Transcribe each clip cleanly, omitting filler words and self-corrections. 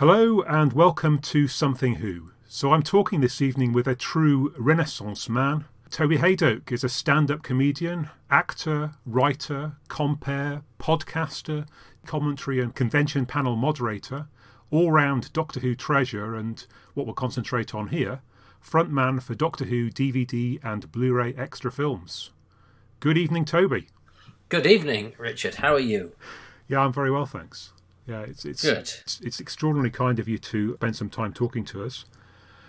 Hello and welcome to Something Who. So I'm talking this evening with a true Renaissance man. Toby Hadoke is a stand-up comedian, actor, writer, compere, podcaster, commentary and convention panel moderator, all-round Doctor Who treasure and, what we'll concentrate on here, frontman for Doctor Who DVD and Blu-ray extra films. Good evening, Toby. Good evening, Richard. How are you? Yeah, I'm very well, thanks. Yeah, it's good. It's extraordinarily kind of you to spend some time talking to us.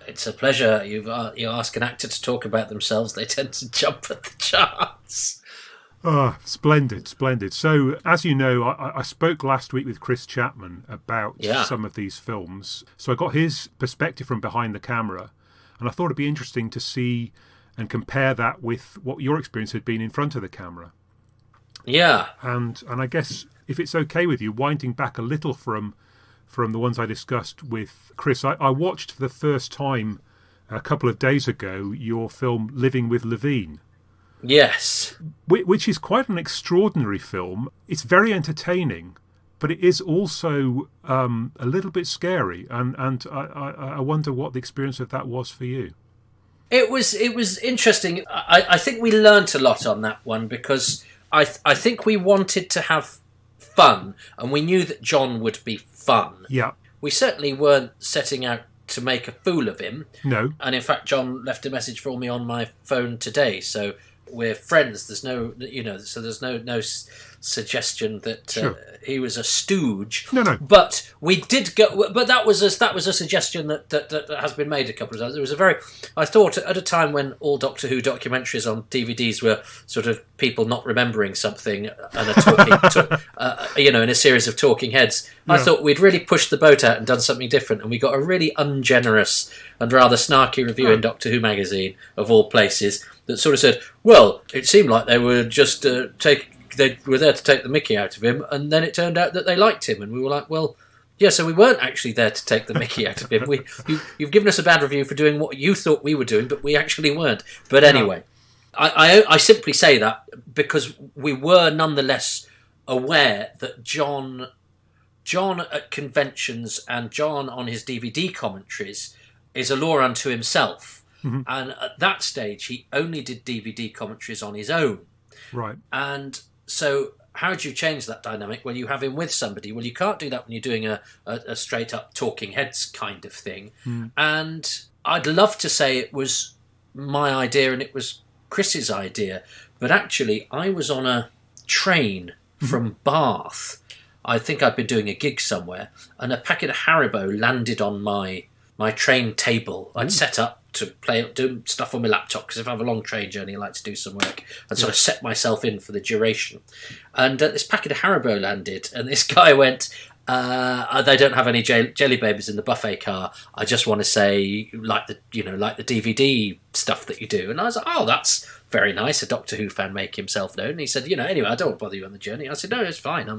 It's a pleasure. You ask an actor to talk about themselves, they tend to jump at the chance. Ah, splendid. So, as you know, I spoke last week with Chris Chapman about some of these films. So I got his perspective from behind the camera, and I thought it'd be interesting to see and compare that with what your experience had been in front of the camera. Yeah. And I guess, if it's okay with you, winding back a little from the ones I discussed with Chris, I watched for the first time a couple of days ago your film Living With Levene. Yes. Which is quite an extraordinary film. It's very entertaining, but it is also a little bit scary. And I wonder what the experience of that was for you. It was interesting. I think we learnt a lot on that one because I think we wanted to have fun, and we knew that John would be fun. Yeah. We certainly weren't setting out to make a fool of him. No. And in fact, John left a message for me on my phone today, so we're friends. There's no, so there's no suggestion that he was a stooge. No. But we did go. But that was a suggestion that has been made a couple of times. It was I thought at a time when all Doctor Who documentaries on DVDs were sort of people not remembering something and in a series of talking heads. Yeah. I thought we'd really pushed the boat out and done something different, and we got a really ungenerous and rather snarky review in Doctor Who magazine of all places that sort of said, well, it seemed like they were just they were there to take the mickey out of him, and then it turned out that they liked him, and we were like, well, yeah, so we weren't actually there to take the mickey out of him. You've given us a bad review for doing what you thought we were doing, but we actually weren't. But anyway, I simply say that because we were nonetheless aware that John at conventions and John on his DVD commentaries is a law unto himself. Mm-hmm. And at that stage, he only did DVD commentaries on his own. Right. And so how do you change that dynamic when you have him with somebody? Well, you can't do that when you're doing a straight-up talking heads kind of thing. Mm. And I'd love to say it was my idea and it was Chris's idea, but actually I was on a train from Bath. I think I'd been doing a gig somewhere, and a packet of Haribo landed on my train table. I'd set up to do stuff on my laptop, because if I have a long train journey, I like to do some work and sort of set myself in for the duration. And this packet of Haribo landed, and this guy went, they don't have any jelly babies in the buffet car. I just want to say, like the DVD stuff that you do. And I was like, oh, that's very nice. A Doctor Who fan make himself known. And he said, anyway, I don't want to bother you on the journey. I said, no, it's fine.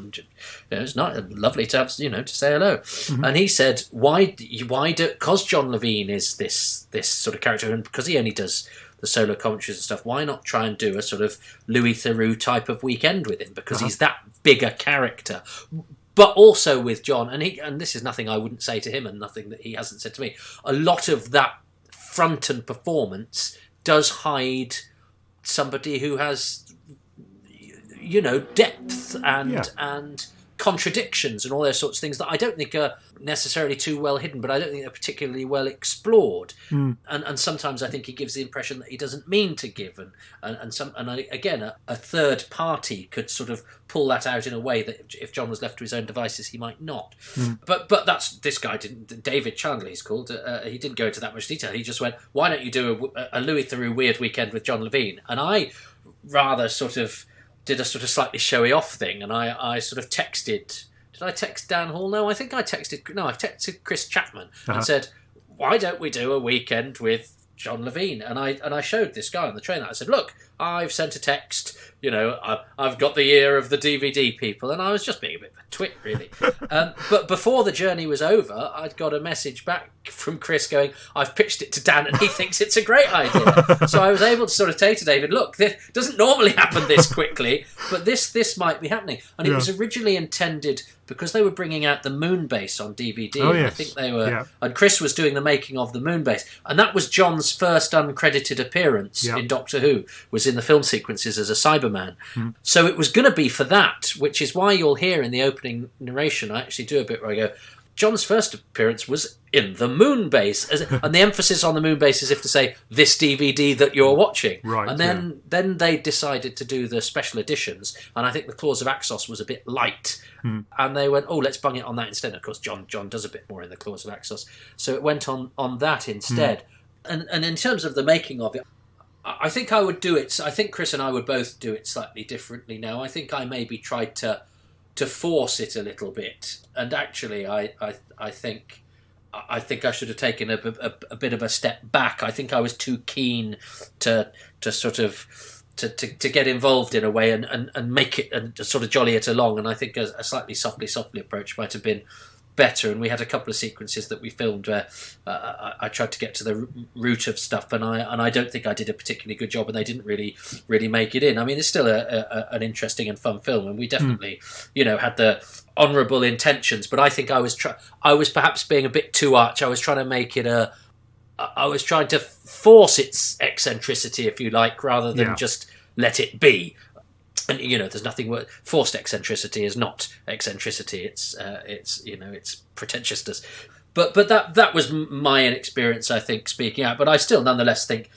It's not lovely to have, to say hello. Mm-hmm. And he said, why do, because John Levene is this sort of character, and because he only does the solo commentaries and stuff, why not try and do a sort of Louis Theroux type of weekend with him? Because he's that bigger character. But also with John, and this is nothing I wouldn't say to him and nothing that he hasn't said to me, a lot of that front and performance does hide somebody who has, depth and contradictions and all those sorts of things that I don't think are necessarily too well hidden, but I don't think they're particularly well explored. Mm. And sometimes I think he gives the impression that he doesn't mean to give, again, a third party could sort of pull that out in a way that if John was left to his own devices, he might not. Mm. But this guy didn't. David Chandler, he's called. He didn't go into that much detail. He just went, "Why don't you do a Louis Theroux weird weekend with John Levene?" And I rather sort of did a sort of slightly showy off thing, and I sort of texted. Did I text Dan Hall? No, I think I texted Chris Chapman and said, "Why don't we do a weekend with John Levene?" And I showed this guy on the train that I said, "Look, I've sent a text, I've got the ear of the DVD people, and I was just being a bit of a twit, really. But before the journey was over, I'd got a message back from Chris going, I've pitched it to Dan and he thinks it's a great idea. So I was able to sort of say to David, look, this doesn't normally happen this quickly, but this might be happening. And it was originally intended, because they were bringing out the Moonbase on DVD. Oh, and yes. I think they were, and Chris was doing the making of the Moonbase, and that was John's first uncredited appearance in Doctor Who, was in the film sequences as a Cyberman. So it was going to be for that, which is why you'll hear in the opening narration, I actually do a bit where I go, John's first appearance was in the Moonbase, and the emphasis on the Moonbase is if to say this DVD that you're watching. Right. And then they decided to do the special editions, and I think the Claws of Axos was a bit light, and they went, let's bung it on that instead. And of course, John does a bit more in the Claws of Axos, so it went on that instead. And in terms of the making of it, I think I would do it. I think Chris and I would both do it slightly differently now. I think I maybe tried to force it a little bit, and actually I think I should have taken a bit of a step back. I think I was too keen to sort of to get involved in a way and make it and sort of jolly it along, and I think a slightly softly approach might have been better. And we had a couple of sequences that we filmed where I tried to get to the root of stuff, and I don't think I did a particularly good job, and they didn't really make it in. I mean, it's still an interesting and fun film, and we definitely had the honourable intentions, but I think I was perhaps being a bit too arch. I was trying to make it I was trying to force its eccentricity, if you like, rather than just let it be. And there's nothing worse. Forced eccentricity is not eccentricity. It's pretentiousness. But that was my inexperience, I think, speaking out. But I still, nonetheless, think,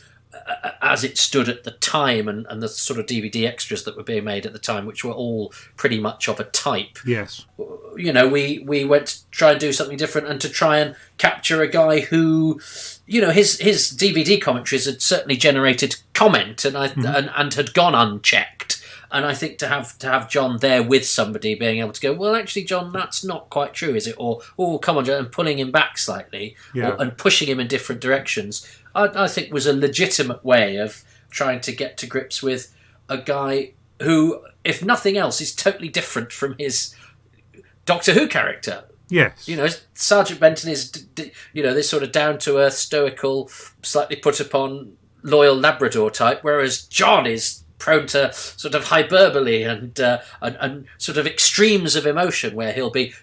as it stood at the time, and the sort of DVD extras that were being made at the time, which were all pretty much of a type. Yes. We went to try and do something different, and to try and capture a guy who, his DVD commentaries had certainly generated comment, and and had gone unchecked. And I think to have John there with somebody being able to go, well, actually, John, that's not quite true, is it? Or, oh, come on, John, and pulling him back slightly, and pushing him in different directions, I think was a legitimate way of trying to get to grips with a guy who, if nothing else, is totally different from his Doctor Who character. Yes. Sergeant Benton is, this sort of down-to-earth, stoical, slightly put-upon, loyal Labrador type, whereas John is prone to sort of hyperbole and sort of extremes of emotion, where he'll be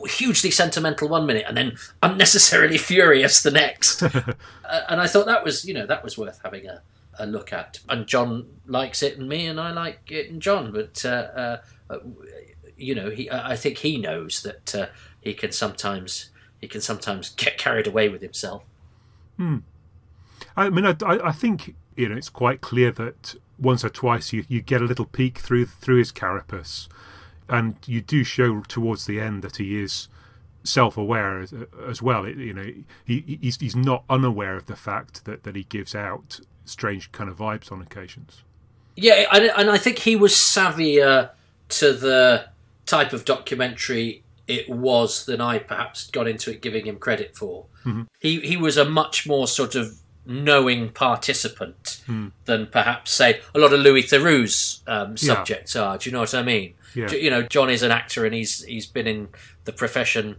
hugely sentimental one minute and then unnecessarily furious the next. And I thought that was worth having a look at. And John likes it, and me, and I like it, and John. But I think he knows that he can sometimes get carried away with himself. I mean, I think it's quite clear that once or twice you get a little peek through his carapace, and you do show towards the end that he is self-aware as well. He's not unaware of the fact that he gives out strange kind of vibes on occasions. Yeah, and I think he was savvier to the type of documentary it was than I perhaps got into it giving him credit for. Mm-hmm. He was a much more sort of knowing participant than perhaps, say, a lot of Louis Theroux's subjects are. Do you know what I mean? Yeah. John is an actor, and he's been in the profession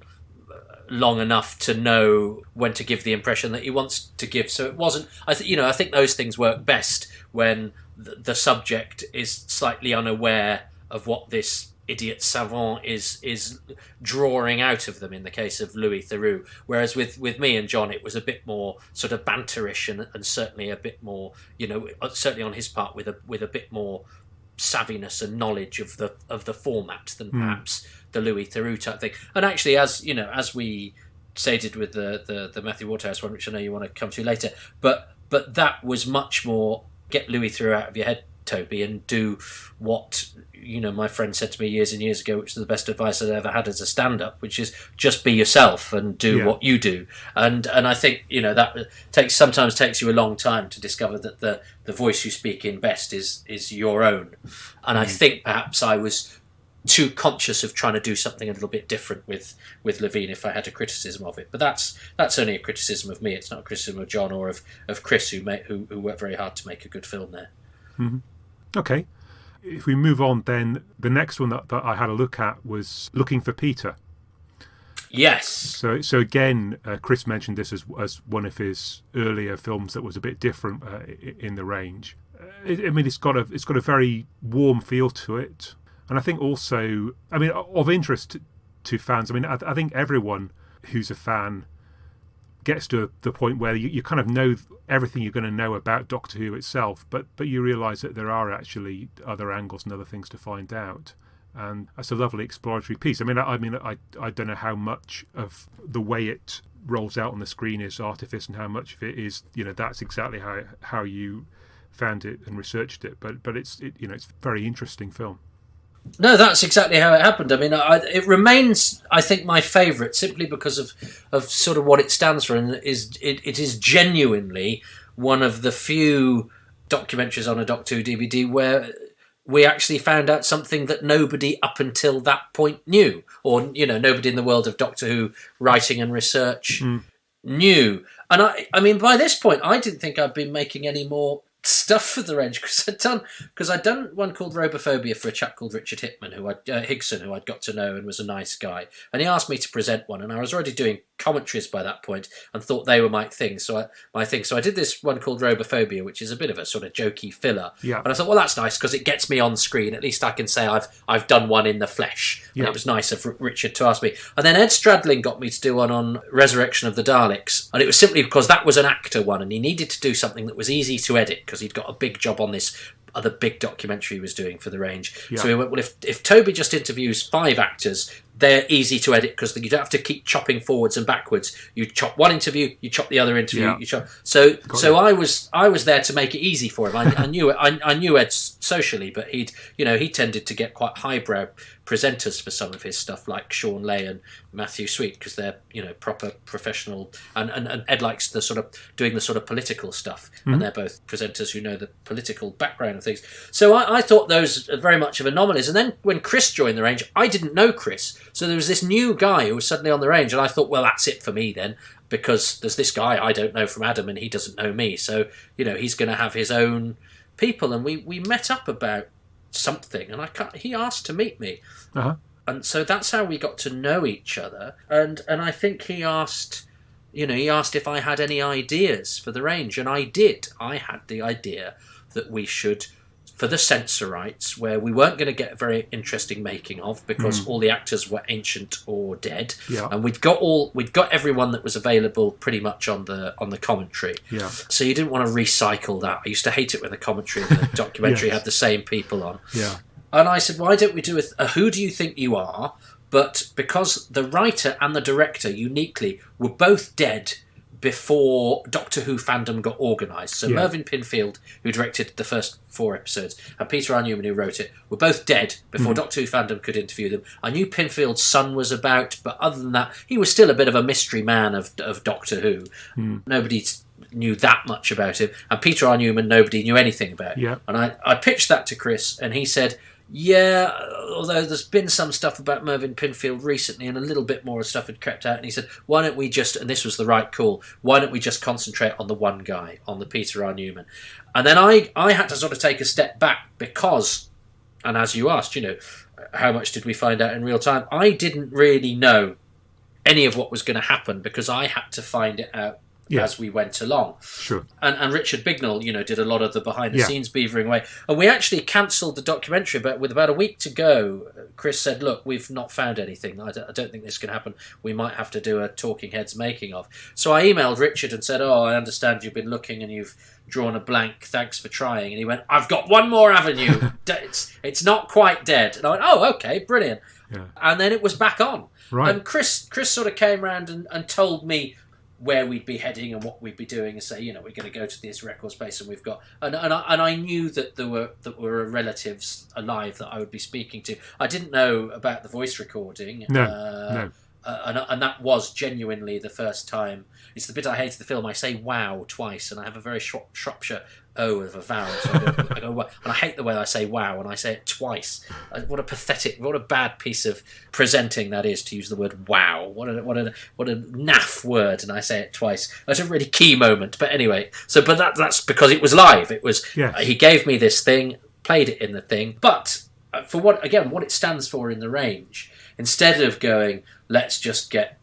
long enough to know when to give the impression that he wants to give. So it wasn't. I think those things work best when the subject is slightly unaware of what this idiot savant is drawing out of them, in the case of Louis Theroux. Whereas with me and John, it was a bit more sort of banterish, and certainly a bit more, certainly on his part, with a bit more savviness and knowledge of the format than perhaps the Louis Theroux type thing. And actually, as we stated with the Matthew Waterhouse one, which I know you want to come to later, but that was much more get Louis Theroux out of your head, Toby, and do what my friend said to me years and years ago, which is the best advice I'd ever had as a stand-up, which is just be yourself and do what you do. And I think that sometimes takes you a long time to discover that the voice you speak in best is your own. And I think perhaps I was too conscious of trying to do something a little bit different with Levene if I had a criticism of it. But that's only a criticism of me. It's not a criticism of John or of Chris, who worked very hard to make a good film there. Mm-hmm. Okay. If we move on, then the next one that I had a look at was Looking for Peter. Yes. So again, Chris mentioned this as one of his earlier films that was a bit different in the range. It's got a very warm feel to it, and I think also, of interest to fans. I think everyone who's a fan gets to the point where you kind of know everything you're going to know about Doctor Who itself, but you realise that there are actually other angles and other things to find out. And that's a lovely exploratory piece. I don't know how much of the way it rolls out on the screen is artifice and how much of it is, that's exactly how you found it and researched it. But it's a very interesting film. No, that's exactly how it happened. It remains, I think, my favourite simply because of sort of what it stands for, and it is genuinely one of the few documentaries on a Doctor Who DVD where we actually found out something that nobody up until that point knew, or nobody in the world of Doctor Who writing and research knew. And I by this point, I didn't think I'd been making any more stuff for the range because I'd done one called Robophobia for a chap called Richard Higson, who I'd got to know and was a nice guy, and he asked me to present one, and I was already doing commentaries by that point and thought they were my thing. So I did this one called Robophobia, which is a bit of a sort of jokey filler. Yeah. And I thought, well, that's nice because it gets me on screen. At least I can say I've done one in the flesh. Yeah. And it was nice of Richard to ask me. And then Ed Stradling got me to do one on Resurrection of the Daleks, and it was simply because that was an actor one, and he needed to do something that was easy to edit because he'd got a big job on this other big documentary he was doing for the range. Yeah. So we went, well, if Toby just interviews 5 actors, they're easy to edit because you don't have to keep chopping forwards and backwards. You chop one interview, you chop the other interview. Yeah. You chop. So I was there to make it easy for him. I knew Ed socially, but he tended to get quite highbrow presenters for some of his stuff, like Sean Leigh and Matthew Sweet, because they're proper professional, and Ed likes the sort of doing the sort of political stuff, and they're both presenters who know the political background of things. So I thought those are very much of anomalies. And then when Chris joined the range, I didn't know Chris, so there was this new guy who was suddenly on the range, and I thought, well, that's it for me then, because there's this guy I don't know from Adam, and he doesn't know me, so he's going to have his own people. And we met up about something, and he asked to meet me, and so that's how we got to know each other. And I think he asked if I had any ideas for the range, and I did. I had the idea that we should, for the censor rights, where we weren't going to get a very interesting making of because all the actors were ancient or dead, and we'd got everyone that was available pretty much on the commentary. Yeah. So you didn't want to recycle that. I used to hate it when the commentary and the documentary had the same people on. Yeah. And I said, why don't we do a Who Do You Think You Are? But because the writer and the director uniquely were both dead before Doctor Who fandom got organised. So Mervyn Pinfield, who directed the first 4 episodes, and Peter R. Newman, who wrote it, were both dead before Doctor Who fandom could interview them. I knew Pinfield's son was about, but other than that, he was still a bit of a mystery man of Doctor Who. Nobody knew that much about him. And Peter R. Newman, nobody knew anything about. Yeah. And I pitched that to Chris, and he said, yeah, although there's been some stuff about Mervyn Pinfield recently and a little bit more stuff had crept out, and he said, why don't we just, and this was the right call, why don't we just concentrate on the one guy, on the Peter R. Newman? And then I had to sort of take a step back because, and as you asked, how much did we find out in real time? I didn't really know any of what was going to happen because I had to find it out as we went along. Sure. And Richard Bignell, did a lot of the behind-the-scenes beavering away. And we actually cancelled the documentary, but with about a week to go, Chris said, look, we've not found anything. I don't think this can happen. We might have to do a Talking Heads making of. So I emailed Richard and said, I understand you've been looking and you've drawn a blank. Thanks for trying. And he went, I've got one more avenue. It's not quite dead. And I went, okay, brilliant. Yeah. And then it was back on. Right. And Chris sort of came around and told me where we'd be heading and what we'd be doing, and say, we're going to go to this record space, and we've got, and I knew that there were relatives alive that I would be speaking to. I didn't know about the voice recording. No. And that was genuinely the first time. It's the bit I hate of the film. I say wow twice, and I have a very Shropshire O of a vowel. So I go wow. And I hate the way I say wow, and I say it twice. What a bad piece of presenting that is, to use the word wow. What a naff word, and I say it twice. That's a really key moment. But anyway, but that's because it was live. It was he gave me this thing. played it in the thing. But for what it stands for in the range, instead of going, let's just get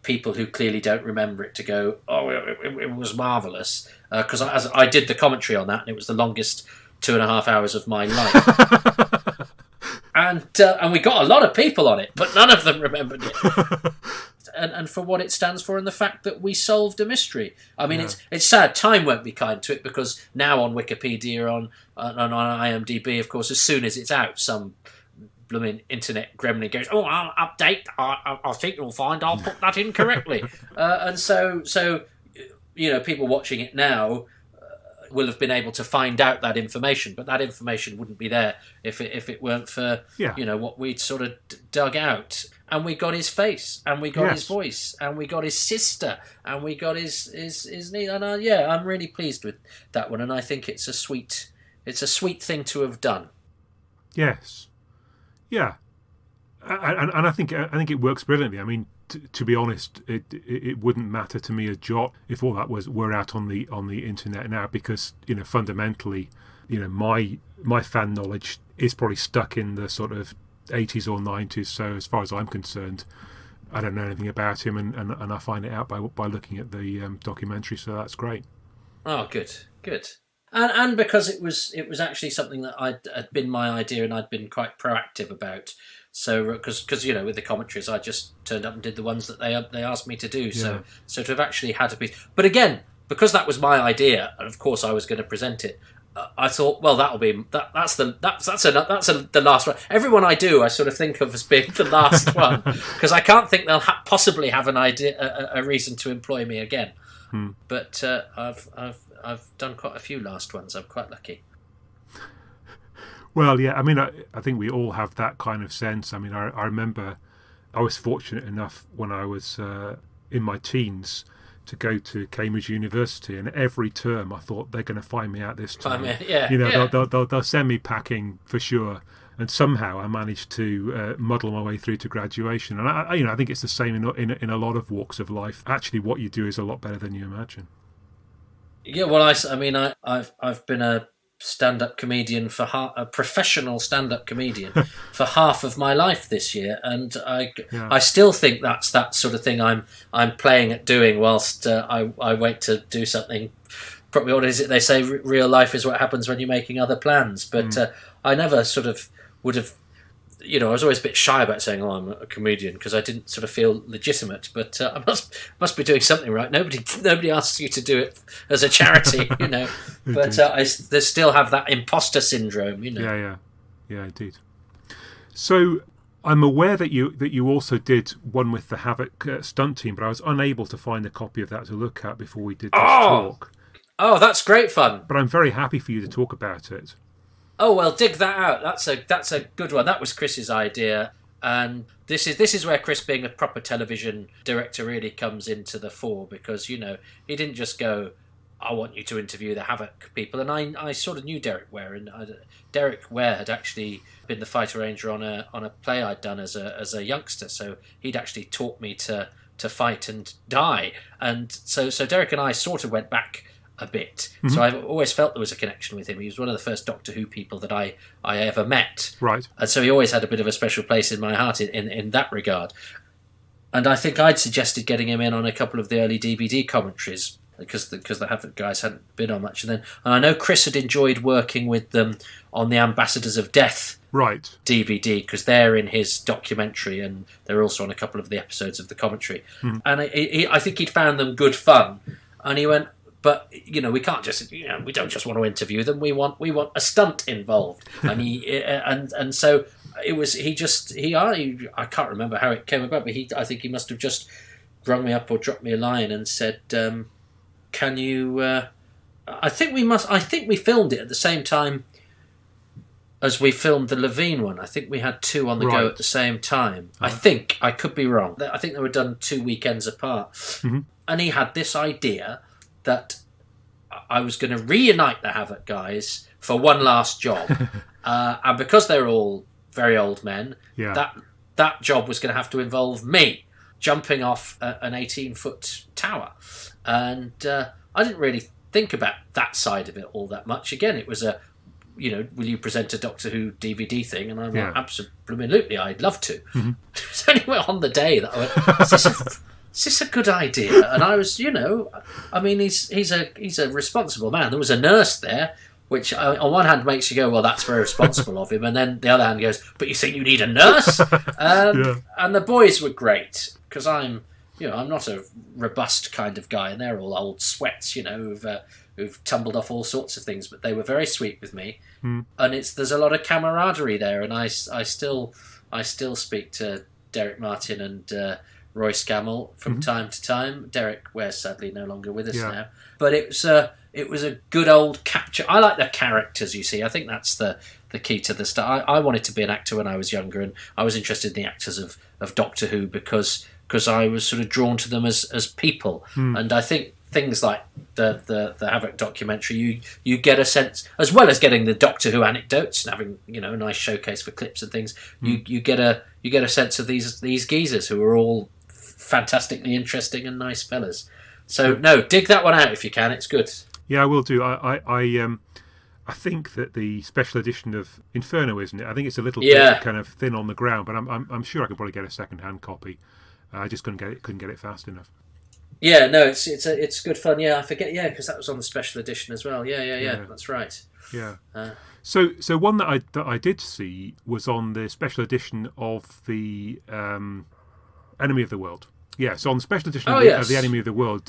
people who clearly don't remember it to go, oh, it was marvellous. Because I did the commentary on that, and it was the longest 2.5 hours of my life. And we got a lot of people on it, but none of them remembered it. And for what it stands for, and the fact that we solved a mystery. I mean, it's sad. Time won't be kind to it, because now on Wikipedia, on IMDb, of course, as soon as it's out, some blooming internet gremlin goes, "Oh, I'll update. I think you'll find I'll put that in correctly." And so people watching it now will have been able to find out that information, but that information wouldn't be there if it weren't for what we'd sort of dug out. And we got his face, and we got his voice, and we got his sister, and we got his knee. And I'm really pleased with that one, and I think it's a sweet thing to have done. Yes, yeah, and I think it works brilliantly. I mean, to be honest, it wouldn't matter to me a jot if all that were out on the internet now, because fundamentally, my fan knowledge is probably stuck in the sort of 80s or 90s. So as far as I'm concerned, I don't know anything about him, and I find it out by looking at the documentary. So that's great. Oh, good. And because it was actually something that had been my idea, and I'd been quite proactive about. So because with the commentaries, I just turned up and did the ones that they asked me to do. Yeah. So to have actually had a piece, but again, because that was my idea, and of course I was going to present it, I thought, well, that'll be that's the last one. Everyone I do, I sort of think of as being the last one, because I can't think they'll possibly have an idea, a reason to employ me again. But I've done quite a few last ones. I'm quite lucky. Well, yeah, I mean, I think we all have that kind of sense. I mean, I remember I was fortunate enough when I was in my teens to go to Cambridge University, and every term I thought, they're going to find me out this time. They'll send me packing for sure. And somehow I managed to muddle my way through to graduation. And I think it's the same in a lot of walks of life. Actually, what you do is a lot better than you imagine. Yeah, well, I've been a stand-up comedian a professional stand-up comedian for half of my life this year, and I still think that's that sort of thing I'm playing at doing whilst I wait to do something. Probably, what is it they say? Real life is what happens when you're making other plans. But I never sort of would have. I was always a bit shy about saying, "Oh, I'm a comedian," because I didn't sort of feel legitimate. But I must be doing something right. Nobody asks you to do it as a charity, But they still have that imposter syndrome, Yeah, indeed. So I'm aware that you also did one with the HAVOC stunt team, but I was unable to find a copy of that to look at before we did this talk. Oh, that's great fun. But I'm very happy for you to talk about it. Oh, well, dig that out. That's a good one. That was Chris's idea, and this is where Chris, being a proper television director, really comes into the fore, because he didn't just go, "I want you to interview the HAVOC people," and I sort of knew Derek Ware, and Derek Ware had actually been the fight arranger on a play I'd done as a youngster, so he'd actually taught me to fight and die, and so Derek and I sort of went back a bit. Mm-hmm. So I've always felt there was a connection with him. He was one of the first Doctor Who people that I ever met. Right. And so he always had a bit of a special place in my heart in that regard. And I think I'd suggested getting him in on a couple of the early DVD commentaries, because the HAVOC guys hadn't been on much. And I know Chris had enjoyed working with them on the Ambassadors of Death DVD, because they're in his documentary, and they're also on a couple of the episodes of the commentary. Mm-hmm. And I think he'd found them good fun. And he went, but we can't just we don't just want to interview them. We want a stunt involved. And so it was. I can't remember how it came about, but I think he must have just rung me up or dropped me a line and said, "Can you?" I think we filmed it at the same time as we filmed the Levene one. I think we had two on the go at the same time. I think, I could be wrong. I think they were done 2 weekends apart. Mm-hmm. And he had this idea that I was going to reunite the HAVOC guys for one last job. And because they're all very old men, that job was going to have to involve me jumping off an 18-foot tower. And I didn't really think about that side of it all that much. Again, it was will you present a Doctor Who DVD thing? And I went, absolutely, I'd love to. Mm-hmm. It's only on the day that I went, is this a good idea? And I was, I mean, he's a responsible man. There was a nurse there, which on one hand makes you go, well, that's very responsible of him. And then the other hand goes, but you think you need a nurse? And the boys were great, because I'm not a robust kind of guy, and they're all old sweats, who've tumbled off all sorts of things, but they were very sweet with me. And there's a lot of camaraderie there, and I still speak to Derek Martin and Roy Scammell from time to time. Derek wears sadly no longer with us now, but it was a good old capture. I like the characters, you see. I think that's the key to the stuff. I wanted to be an actor when I was younger, and I was interested in the actors of Doctor Who because I was sort of drawn to them as people. And I think things like the HAVOC documentary, you get a sense, as well as getting the Doctor Who anecdotes and having a nice showcase for clips and things. You get a sense of these geezers who are all fantastically interesting and nice fellas. So no, dig that one out if you can. It's good. Yeah, I will do. I think that the special edition of Inferno, isn't it? I think it's a little bit kind of thin on the ground, but I'm sure I could probably get a second-hand copy. I just couldn't get it fast enough. Yeah, no, it's good fun. Yeah, I forget. Yeah, because that was on the special edition as well. Yeah. That's right. Yeah. So one that I did see was on the special edition of the Enemy of the World. Yeah, so on the special edition of the Enemy of the World,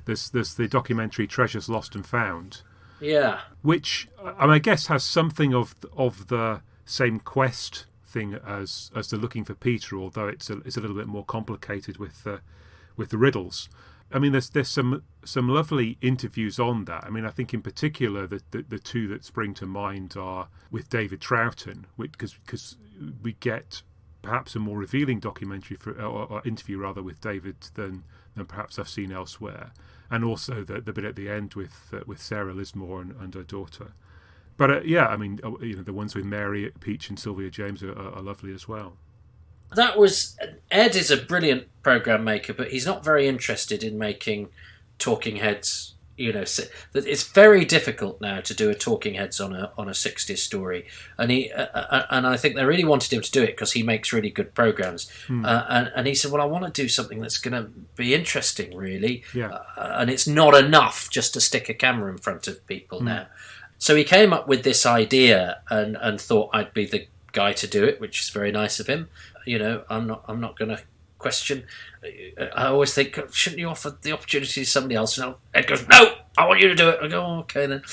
there's the documentary Treasures Lost and Found. Yeah. Which I guess has something of the same quest thing as the Looking for Peter, although it's a little bit more complicated with the riddles. I mean, there's some lovely interviews on that. I mean, I think in particular the two that spring to mind are with David Troughton, because we get perhaps a more revealing documentary or interview rather with David than perhaps I've seen elsewhere, and also the bit at the end with Sarah Lismore and her daughter. But I mean, the ones with Mary Peach and Sylvia James are lovely as well. That was Ed is a brilliant program maker, but he's not very interested in making talking heads. It's very difficult now to do a talking heads on a 60s story, and I think they really wanted him to do it because he makes really good programs. And he said, well, I want to do something that's going to be interesting, really. And it's not enough just to stick a camera in front of people now. So he came up with this idea and thought I'd be the guy to do it, which is very nice of him. I'm not going to question. I always think, shouldn't you offer the opportunity to somebody else? And Ed goes, no, I want you to do it. I go, oh, okay then.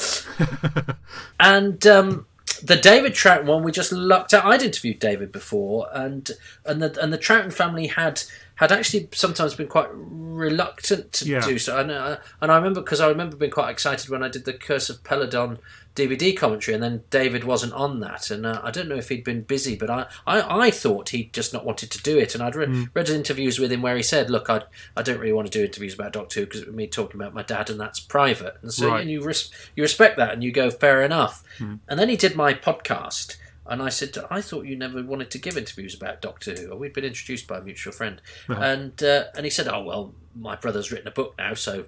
And the David Troughton one, we just lucked out. I'd interviewed David before, and the Troughton family had actually sometimes been quite reluctant to do so. And I remember being quite excited when I did the Curse of Peladon DVD commentary, and then David wasn't on that, and I don't know if he'd been busy, but I thought he'd just not wanted to do it, and I'd read interviews with him where he said, look, I don't really want to do interviews about Doctor Who because it was me talking about my dad, and that's private, and so and you respect that, and you go, fair enough. And then he did my podcast, and I said, I thought you never wanted to give interviews about Doctor Who. We'd been introduced by a mutual friend, and he said, oh well, my brother's written a book now, so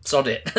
sod it.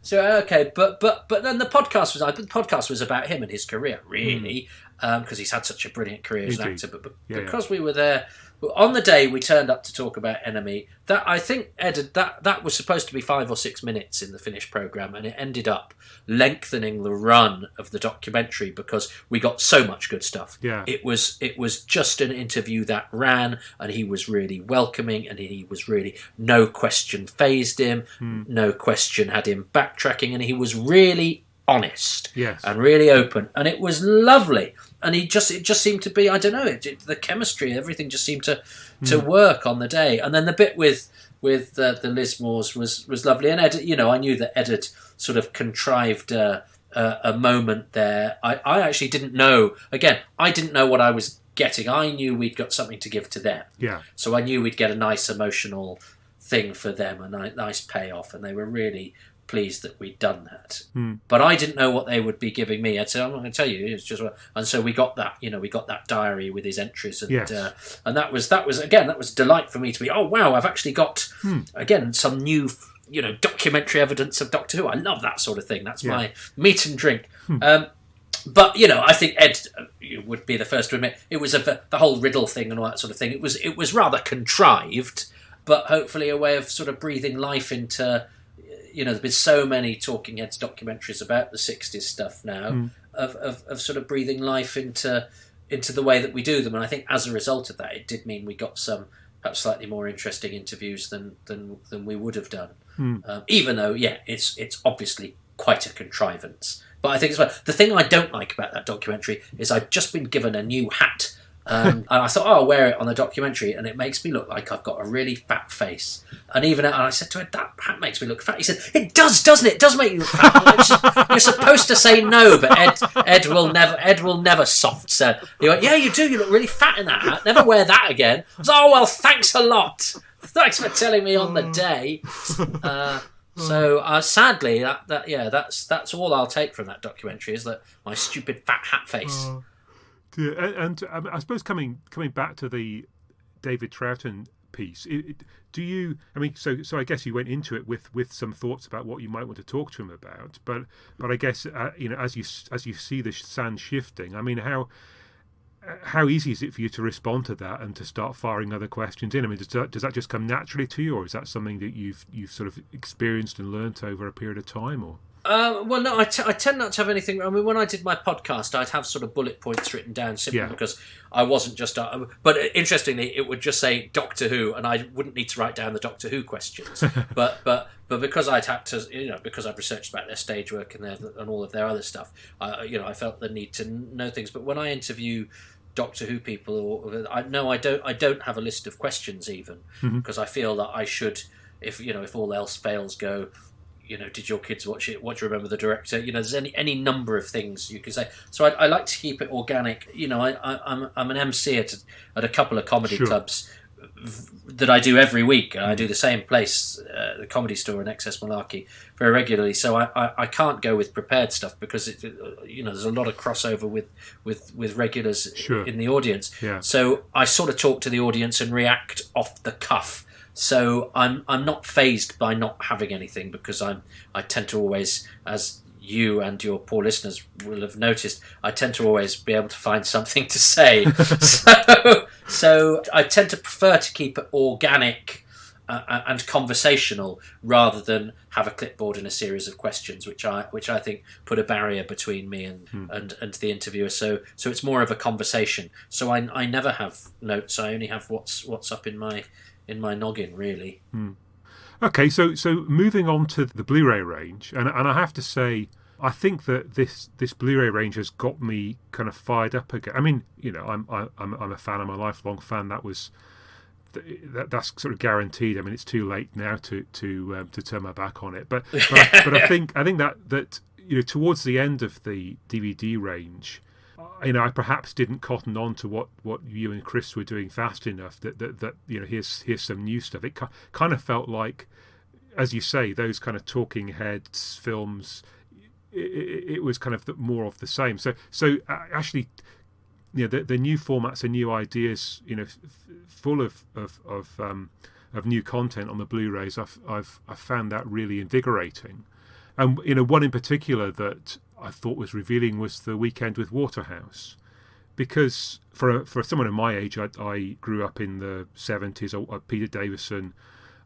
So okay, but then the podcast was about him and his career, really, because he's had such a brilliant career as an actor. But because we were there on the day we turned up to talk about Enemy, that I think that was supposed to be 5 or 6 minutes in the finished program, and it ended up lengthening the run of the documentary because we got so much good stuff. It was just an interview that ran, and he was really welcoming, and he was really, no question fazed him, no question had him backtracking, and he was really honest and really open, and it was lovely. And it just seemed to be, I don't know, the chemistry, everything just seemed to work on the day. And then the bit with the Lismores was lovely. And Ed, I knew that Ed had sort of contrived a moment there. I actually didn't know. Again, I didn't know what I was getting. I knew we'd got something to give to them. So I knew we'd get a nice emotional thing for them, a nice payoff, and they were really pleased that we'd done that. But I didn't know what they would be giving me. I'd say, I'm not going to tell you. It's just, and so we got that. We got that diary with his entries, and and that was again, that was a delight for me to be. Oh wow, I've actually got again some new documentary evidence of Doctor Who. I love that sort of thing. That's my meat and drink. But I think Ed would be the first to admit it was the whole riddle thing and all that sort of thing. It was rather contrived, but hopefully a way of sort of breathing life into. There's been so many Talking Heads documentaries about the '60s stuff now of sort of breathing life into the way that we do them, and I think as a result of that, it did mean we got some perhaps slightly more interesting interviews than we would have done. Even though, it's obviously quite a contrivance. But I think the thing I don't like about that documentary is I've just been given a new hat. And I thought, I'll wear it on the documentary, and it makes me look like I've got a really fat face. And I said to Ed, that hat makes me look fat. He said, it does, doesn't it? It does make you look fat. You're supposed to say no, but Ed will never soft sell. He went, yeah, you do. You look really fat in that hat. Never wear that again. I was well, thanks a lot. Thanks for telling me on the day. So sadly, that's all I'll take from that documentary is that my stupid fat hat face. Yeah, and I suppose coming back to the David Troughton piece, do you? I mean, so I guess you went into it with some thoughts about what you might want to talk to him about, but I guess as you see the sand shifting, I mean, how easy is it for you to respond to that and to start firing other questions in? I mean, does that just come naturally to you, or is that something that you've sort of experienced and learnt over a period of time, or? Well, no, I tend not to have anything. I mean, when I did my podcast, I'd have sort of bullet points written down simply because I wasn't just. But interestingly, it would just say Doctor Who, and I wouldn't need to write down the Doctor Who questions. but because I'd had to, because I'd researched about their stage work and all of their other stuff, I felt the need to know things. But when I interview Doctor Who people, I don't have a list of questions even because I feel that I should, if all else fails, go. Did your kids watch it? What do you remember the director? There's any number of things you can say. So I like to keep it organic. I'm an MC at a couple of comedy clubs that I do every week. I do the same place, the Comedy Store in Excess Malarkey, very regularly. So I can't go with prepared stuff because there's a lot of crossover with regulars in the audience. Yeah. So I sort of talk to the audience and react off the cuff. So I'm not fazed by not having anything because I tend to always, as you and your poor listeners will have noticed, I tend to always be able to find something to say. so I tend to prefer to keep it organic and conversational rather than have a clipboard and a series of questions, which I think put a barrier between me and the interviewer. So it's more of a conversation. So I never have notes. I only have what's up in my noggin, really. Okay, so moving on to the Blu-ray range, and I have to say, I think that this Blu-ray range has got me kind of fired up again. I mean, I'm a fan. I'm a lifelong fan. That's sort of guaranteed. I mean, it's too late now to turn my back on it. But I think that towards the end of the DVD range, I perhaps didn't cotton on to what you and Chris were doing fast enough that here's some new stuff. It kind of felt like, as you say, those kind of talking heads films. It was kind of more of the same. So actually, the new formats and new ideas, full of new content on the Blu-rays. I've found that really invigorating, and one in particular that I thought was revealing was the Weekend with Waterhouse, because for someone in my age, I grew up in the 70s. Peter Davison,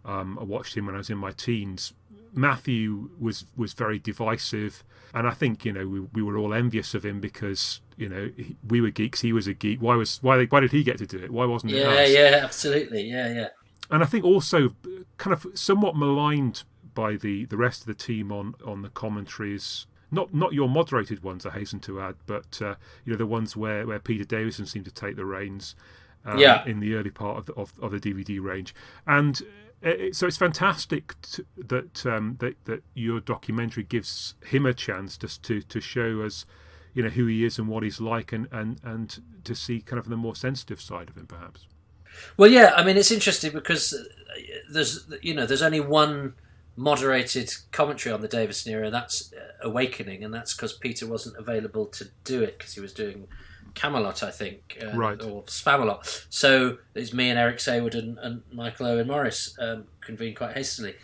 I watched him when I was in my teens. Matthew was very divisive, and I think we were all envious of him because we were geeks, he was a geek. Why did he get to do it? Why wasn't it us? Yeah, absolutely, yeah. And I think also kind of somewhat maligned by the rest of the team on the commentaries. Not your moderated ones, I hasten to add, but the ones where Peter Davison seemed to take the reins in the early part of the DVD range. And so it's fantastic that your documentary gives him a chance just to show us who he is and what he's like, and to see kind of the more sensitive side of him, perhaps. Well, yeah, I mean, it's interesting because there's only one moderated commentary on the Davison era, that's Awakening, and that's because Peter wasn't available to do it because he was doing Camelot, I think, Right. or Spamalot. So it's me and Eric Saywood and Michael Owen Morris convened quite hastily.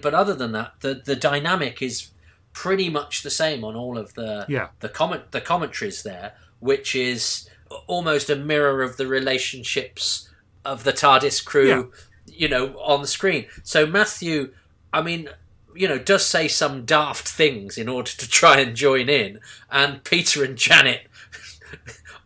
But other than that, the dynamic is pretty much the same on all of the commentaries there, which is almost a mirror of the relationships of the TARDIS crew, on the screen. So Matthew, does say some daft things in order to try and join in, and Peter and Janet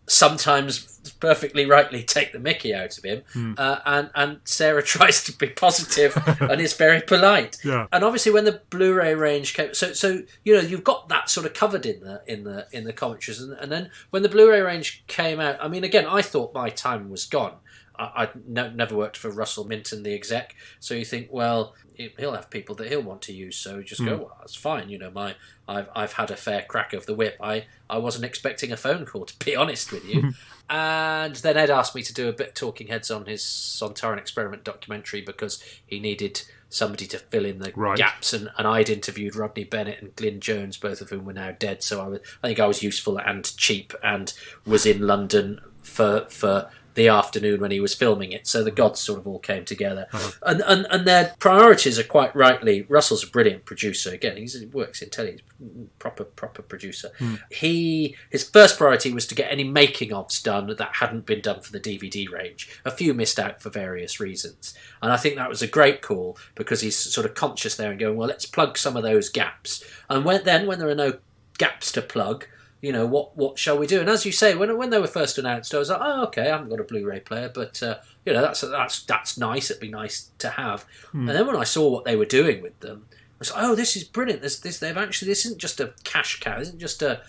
sometimes perfectly rightly take the mickey out of him, and Sarah tries to be positive and is very polite. Yeah. And obviously, when the Blu-ray range came, so you've got that sort of covered in the commentaries, and then when the Blu-ray range came out, again, I thought my time was gone. I'd never worked for Russell Minton, the exec, so you think, well, he'll have people that he'll want to use, so just go, well, that's fine. I've had a fair crack of the whip. I wasn't expecting a phone call, to be honest with you. And then Ed asked me to do a bit of Talking Heads on his Sontaran Experiment documentary because he needed somebody to fill in the gaps, and I'd interviewed Rodney Bennett and Glyn Jones, both of whom were now dead, so I think I was useful and cheap and was in London for the afternoon when he was filming it, so the gods sort of all came together. And their priorities are quite rightly. Russell's a brilliant producer. Again, he works in telly, he's proper producer. His first priority was to get any making ofs done that hadn't been done for the DVD range. A few missed out for various reasons, and I think that was a great call because he's sort of conscious there and going, well, let's plug some of those gaps. And when there are no gaps to plug, what shall we do? And as you say, when they were first announced, I was like, oh, okay, I haven't got a Blu-ray player, but that's nice. It'd be nice to have. And then when I saw what they were doing with them, I was like, oh, this is brilliant. This isn't just a cash cow. This isn't just a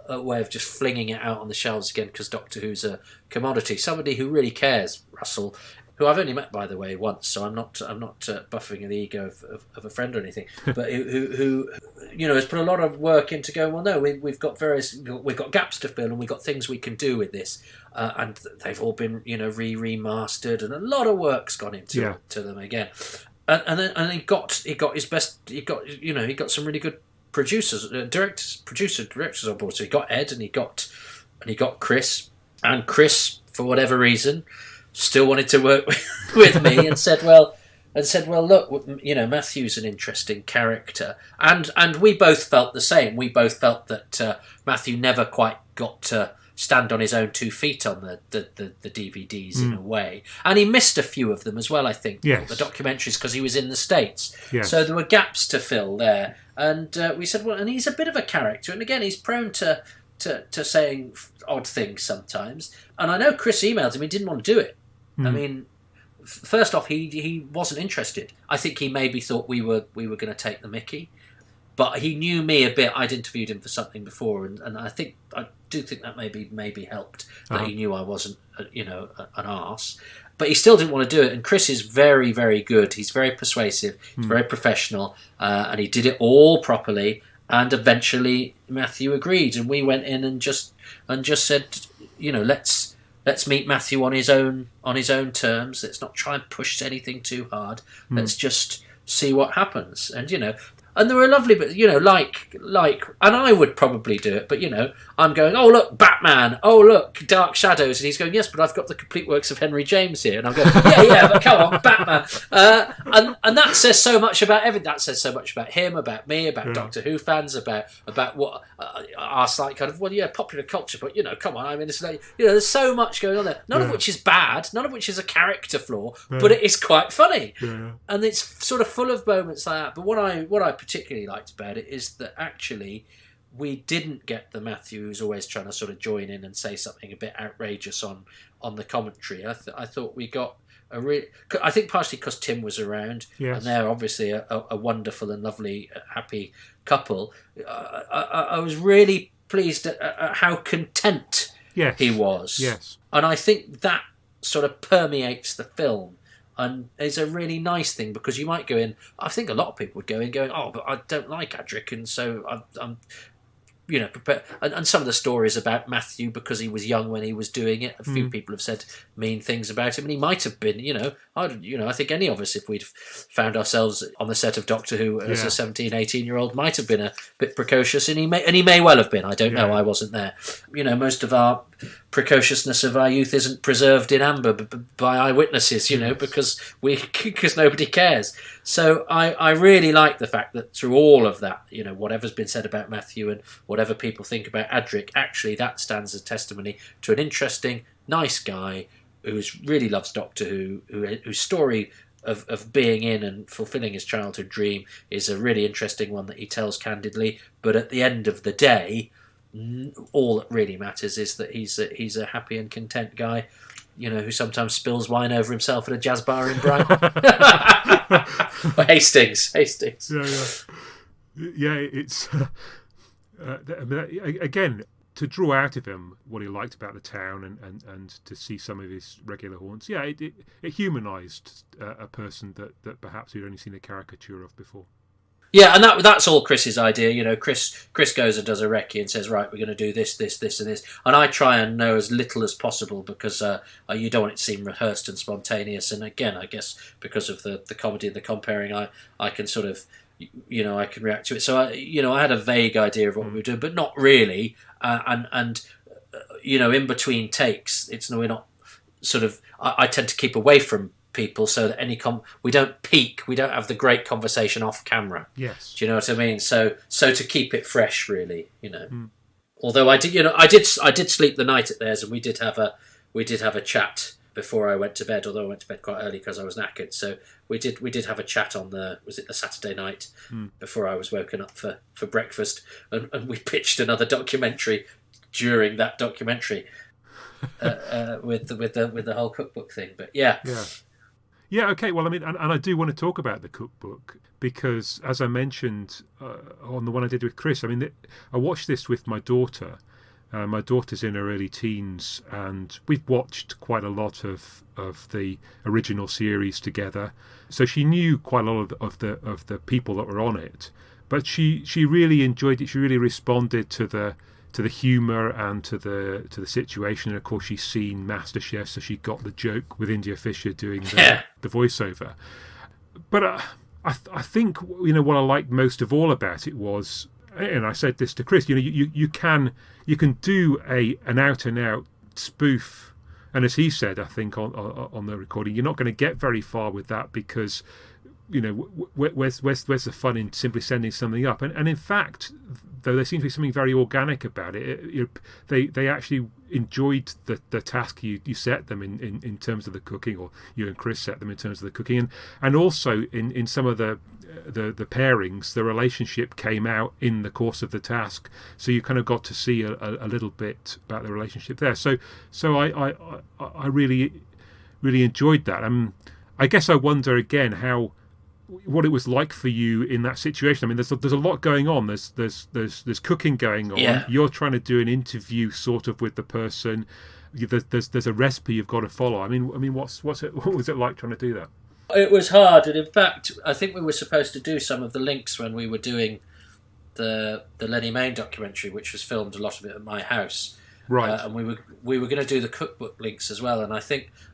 way of just flinging it out on the shelves again because Doctor Who's a commodity. Somebody who really cares, Russell, who I've only met, by the way, once, so I'm not buffing the ego of a friend or anything, but who has put a lot of work into going, well, no, we've got gaps to fill and we've got things we can do with this, and they've all been remastered, and a lot of work's gone into to them again, and he got his best, he got some really good directors on board. So he got Ed and he got Chris, and Chris, for whatever reason, still wanted to work with me and said, well, look, Matthew's an interesting character, and we both felt the same. We both felt that Matthew never quite got to stand on his own 2 feet on the DVDs in a way, and he missed a few of them as well. I think the documentaries because he was in the States, so there were gaps to fill there. And we said, well, and he's a bit of a character, and again, he's prone to saying odd things sometimes. And I know Chris emailed him; he didn't want to do it. First off, he wasn't interested. I think he maybe thought we were going to take the mickey, but he knew me a bit. I'd interviewed him for something before, and I do think that maybe helped that he knew I wasn't an arse. But he still didn't want to do it. And Chris is very, very good. He's very persuasive. He's very professional, and he did it all properly. And eventually, Matthew agreed, and we went in and just said, let's meet Matthew on his own terms. Let's not try and push anything too hard. Let's just see what happens. And there were lovely, but like, and I would probably do it, but I'm going, oh look, Batman, oh look, Dark Shadows, and he's going, yes, but I've got the complete works of Henry James here, and I'm going, yeah, but come on, Batman, and that says so much about everything. That says so much about him, about me, about Doctor Who fans, about what our slight kind of popular culture, but come on, I mean, it's like there's so much going on there, none of which is bad, none of which is a character flaw, but it is quite funny, and it's sort of full of moments like that. But what I particularly liked about it is that actually we didn't get the Matthew who's always trying to sort of join in and say something a bit outrageous on the commentary. I thought we got I think partially because Tim was around, and they're obviously a wonderful and lovely, happy couple. I was really pleased at how content he was. Yes. And I think that sort of permeates the film. And it's a really nice thing because you might go in. I think a lot of people would go in going, "Oh, but I don't like Adric, and so I'm prepare. And some of the stories about Matthew, because he was young when he was doing it, a few people have said mean things about him, and he might have been, I think any of us, if we'd found ourselves on the set of Doctor Who as a 17, 18-year-old, might have been a bit precocious, and he may well have been. I don't know. I wasn't there. Most of our precociousness of our youth isn't preserved in amber by eyewitnesses, because nobody cares. So I really like the fact that through all of that, whatever's been said about Matthew and whatever people think about Adric, actually that stands as testimony to an interesting, nice guy who really loves Doctor Who, whose story of being in and fulfilling his childhood dream is a really interesting one that he tells candidly. But at the end of the day, all that really matters is that he's a happy and content guy, who sometimes spills wine over himself at a jazz bar in Brighton. Or Hastings. Yeah, it's again, to draw out of him what he liked about the town and to see some of his regular haunts. Yeah, it humanised a person that perhaps we'd only seen a caricature of before. Yeah, and that's all Chris's idea. Chris goes and does a recce and says, right, we're going to do this, this, this, and this. And I try and know as little as possible because you don't want it to seem rehearsed and spontaneous. And again, I guess because of the comedy and the comparing, I can sort of, I can react to it. So, I had a vague idea of what we were doing, but not really. And in between takes, we're not sort of, I tend to keep away from people so that we don't peak, we don't have the great conversation off camera. Yes. Do you know what I mean? So to keep it fresh, really, Although I did sleep the night at theirs, and we did have a chat before I went to bed. Although I went to bed quite early because I was knackered. So we did have a chat on the Saturday night before I was woken up for breakfast, and we pitched another documentary during that documentary with the whole cookbook thing. But yeah. Yeah, okay. Well, I mean, and I do want to talk about the cookbook because, as I mentioned on the one I did with Chris, I mean, I watched this with my daughter. My daughter's in her early teens, and we've watched quite a lot of the original series together. So she knew quite a lot of the people that were on it, but she really enjoyed it. She really responded to the humour and to the situation. And of course, she's seen MasterChef, so she got the joke with India Fisher doing the voiceover. But I think what I liked most of all about it was, and I said this to Chris, you can do an out and out spoof, and as he said, I think on the recording, you're not going to get very far with that because where's the fun in simply sending something up? And in fact, though there seems to be something very organic about it, they actually enjoyed the task you set them in terms of the cooking, or you and Chris set them in terms of the cooking, and also in some of the pairings, the relationship came out in the course of the task, so you kind of got to see a little bit about the relationship there. So I really enjoyed that. I guess I wonder again what it was like for you in that situation. I mean, there's a lot going on. There's cooking going on. Yeah. You're trying to do an interview sort of with the person. There's a recipe you've got to follow. I mean, what was it like trying to do that? It was hard, and in fact, I think we were supposed to do some of the links when we were doing the Lennie Main documentary, which was filmed a lot of it at my house. Right. And we were going to do the cookbook links as well. And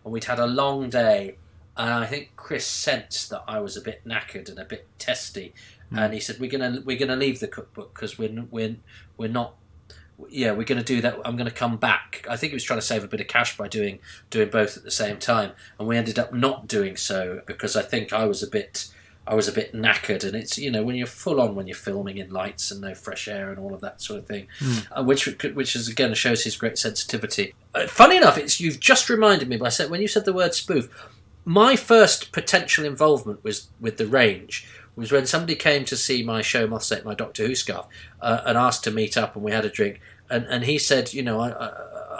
we'd had a long day. And I think Chris sensed that I was a bit knackered and a bit testy, and he said, "We're gonna leave the cookbook because we're not. Yeah, we're gonna do that. I'm gonna come back." I think he was trying to save a bit of cash by doing both at the same time, and we ended up not doing so because I think I was a bit knackered, and it's when you're full on when you're filming in lights and no fresh air and all of that sort of thing, which is again shows his great sensitivity. Funny enough, you've just reminded me. When you said the word spoof. My first potential involvement with the range was when somebody came to see my show Moths, my Doctor Who scarf, and asked to meet up, and we had a drink, and he said,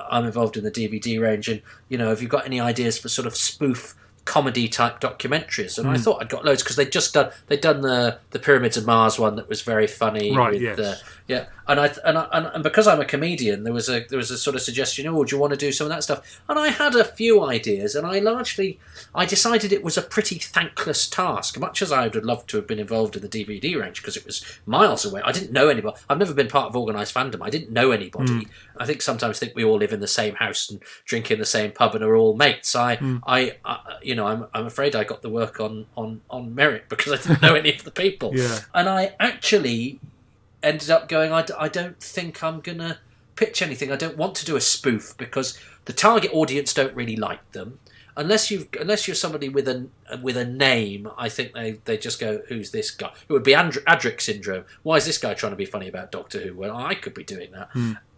I'm involved in the DVD range, and have you got any ideas for sort of spoof comedy type documentaries? And I thought I'd got loads because they'd done the Pyramids of Mars one that was very funny. Right. With, yes. And And because I'm a comedian, there was a sort of suggestion. Oh, do you want to do some of that stuff? And I had a few ideas, and I decided it was a pretty thankless task. Much as I would have loved to have been involved in the DVD range because it was miles away. I didn't know anybody. I've never been part of organised fandom. I didn't know anybody. I think sometimes we all live in the same house and drink in the same pub and are all mates. I'm afraid I got the work on merit because I didn't know any of the people. Yeah. And I actually ended up going, I don't think I'm going to pitch anything. I don't want to do a spoof because the target audience don't really like them. Unless you're somebody with a name, I think they just go, who's this guy? It would be Adric syndrome. Why is this guy trying to be funny about Doctor Who? Well, I could be doing that.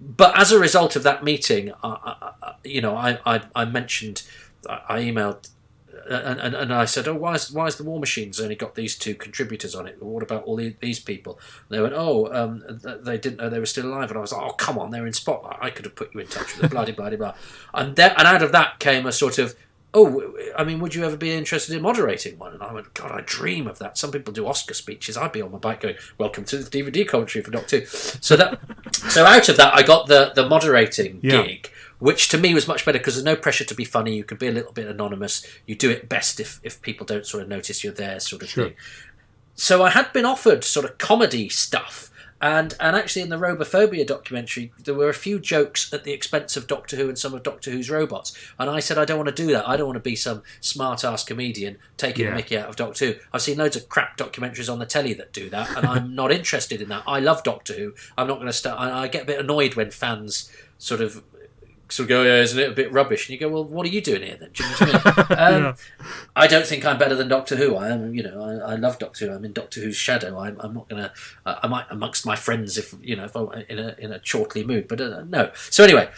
But as a result of that meeting, I mentioned, I emailed, and I said, oh, why is the War Machine's only got these 2 contributors on it? What about all these people? And they went, they didn't know they were still alive. And I was like, oh, come on, they're in Spotlight. I could have put you in touch with them, blah, blah, blah, blah. And out of that came a sort of, would you ever be interested in moderating one? And I went, God, I dream of that. Some people do Oscar speeches. I'd be on my bike going, welcome to the DVD commentary for Doctor Who. So out of that, I got the moderating gig, which to me was much better because there's no pressure to be funny. You can be a little bit anonymous. You do it best if people don't sort of notice you're there, sort of thing. So I had been offered sort of comedy stuff. And actually in the Robophobia documentary, there were a few jokes at the expense of Doctor Who and some of Doctor Who's robots. And I said, I don't want to do that. I don't want to be some smart-ass comedian taking the mickey out of Doctor Who. I've seen loads of crap documentaries on the telly that do that, and I'm not interested in that. I love Doctor Who. I'm not going to start... I get a bit annoyed when fans sort of go, isn't it a bit rubbish? And you go, well, what are you doing here then? Do you know what I mean? I don't think I'm better than Doctor Who. I am, I love Doctor Who. I'm in Doctor Who's shadow. I'm not going to. I might amongst my friends if I'm in a chortly mood, but no. So anyway,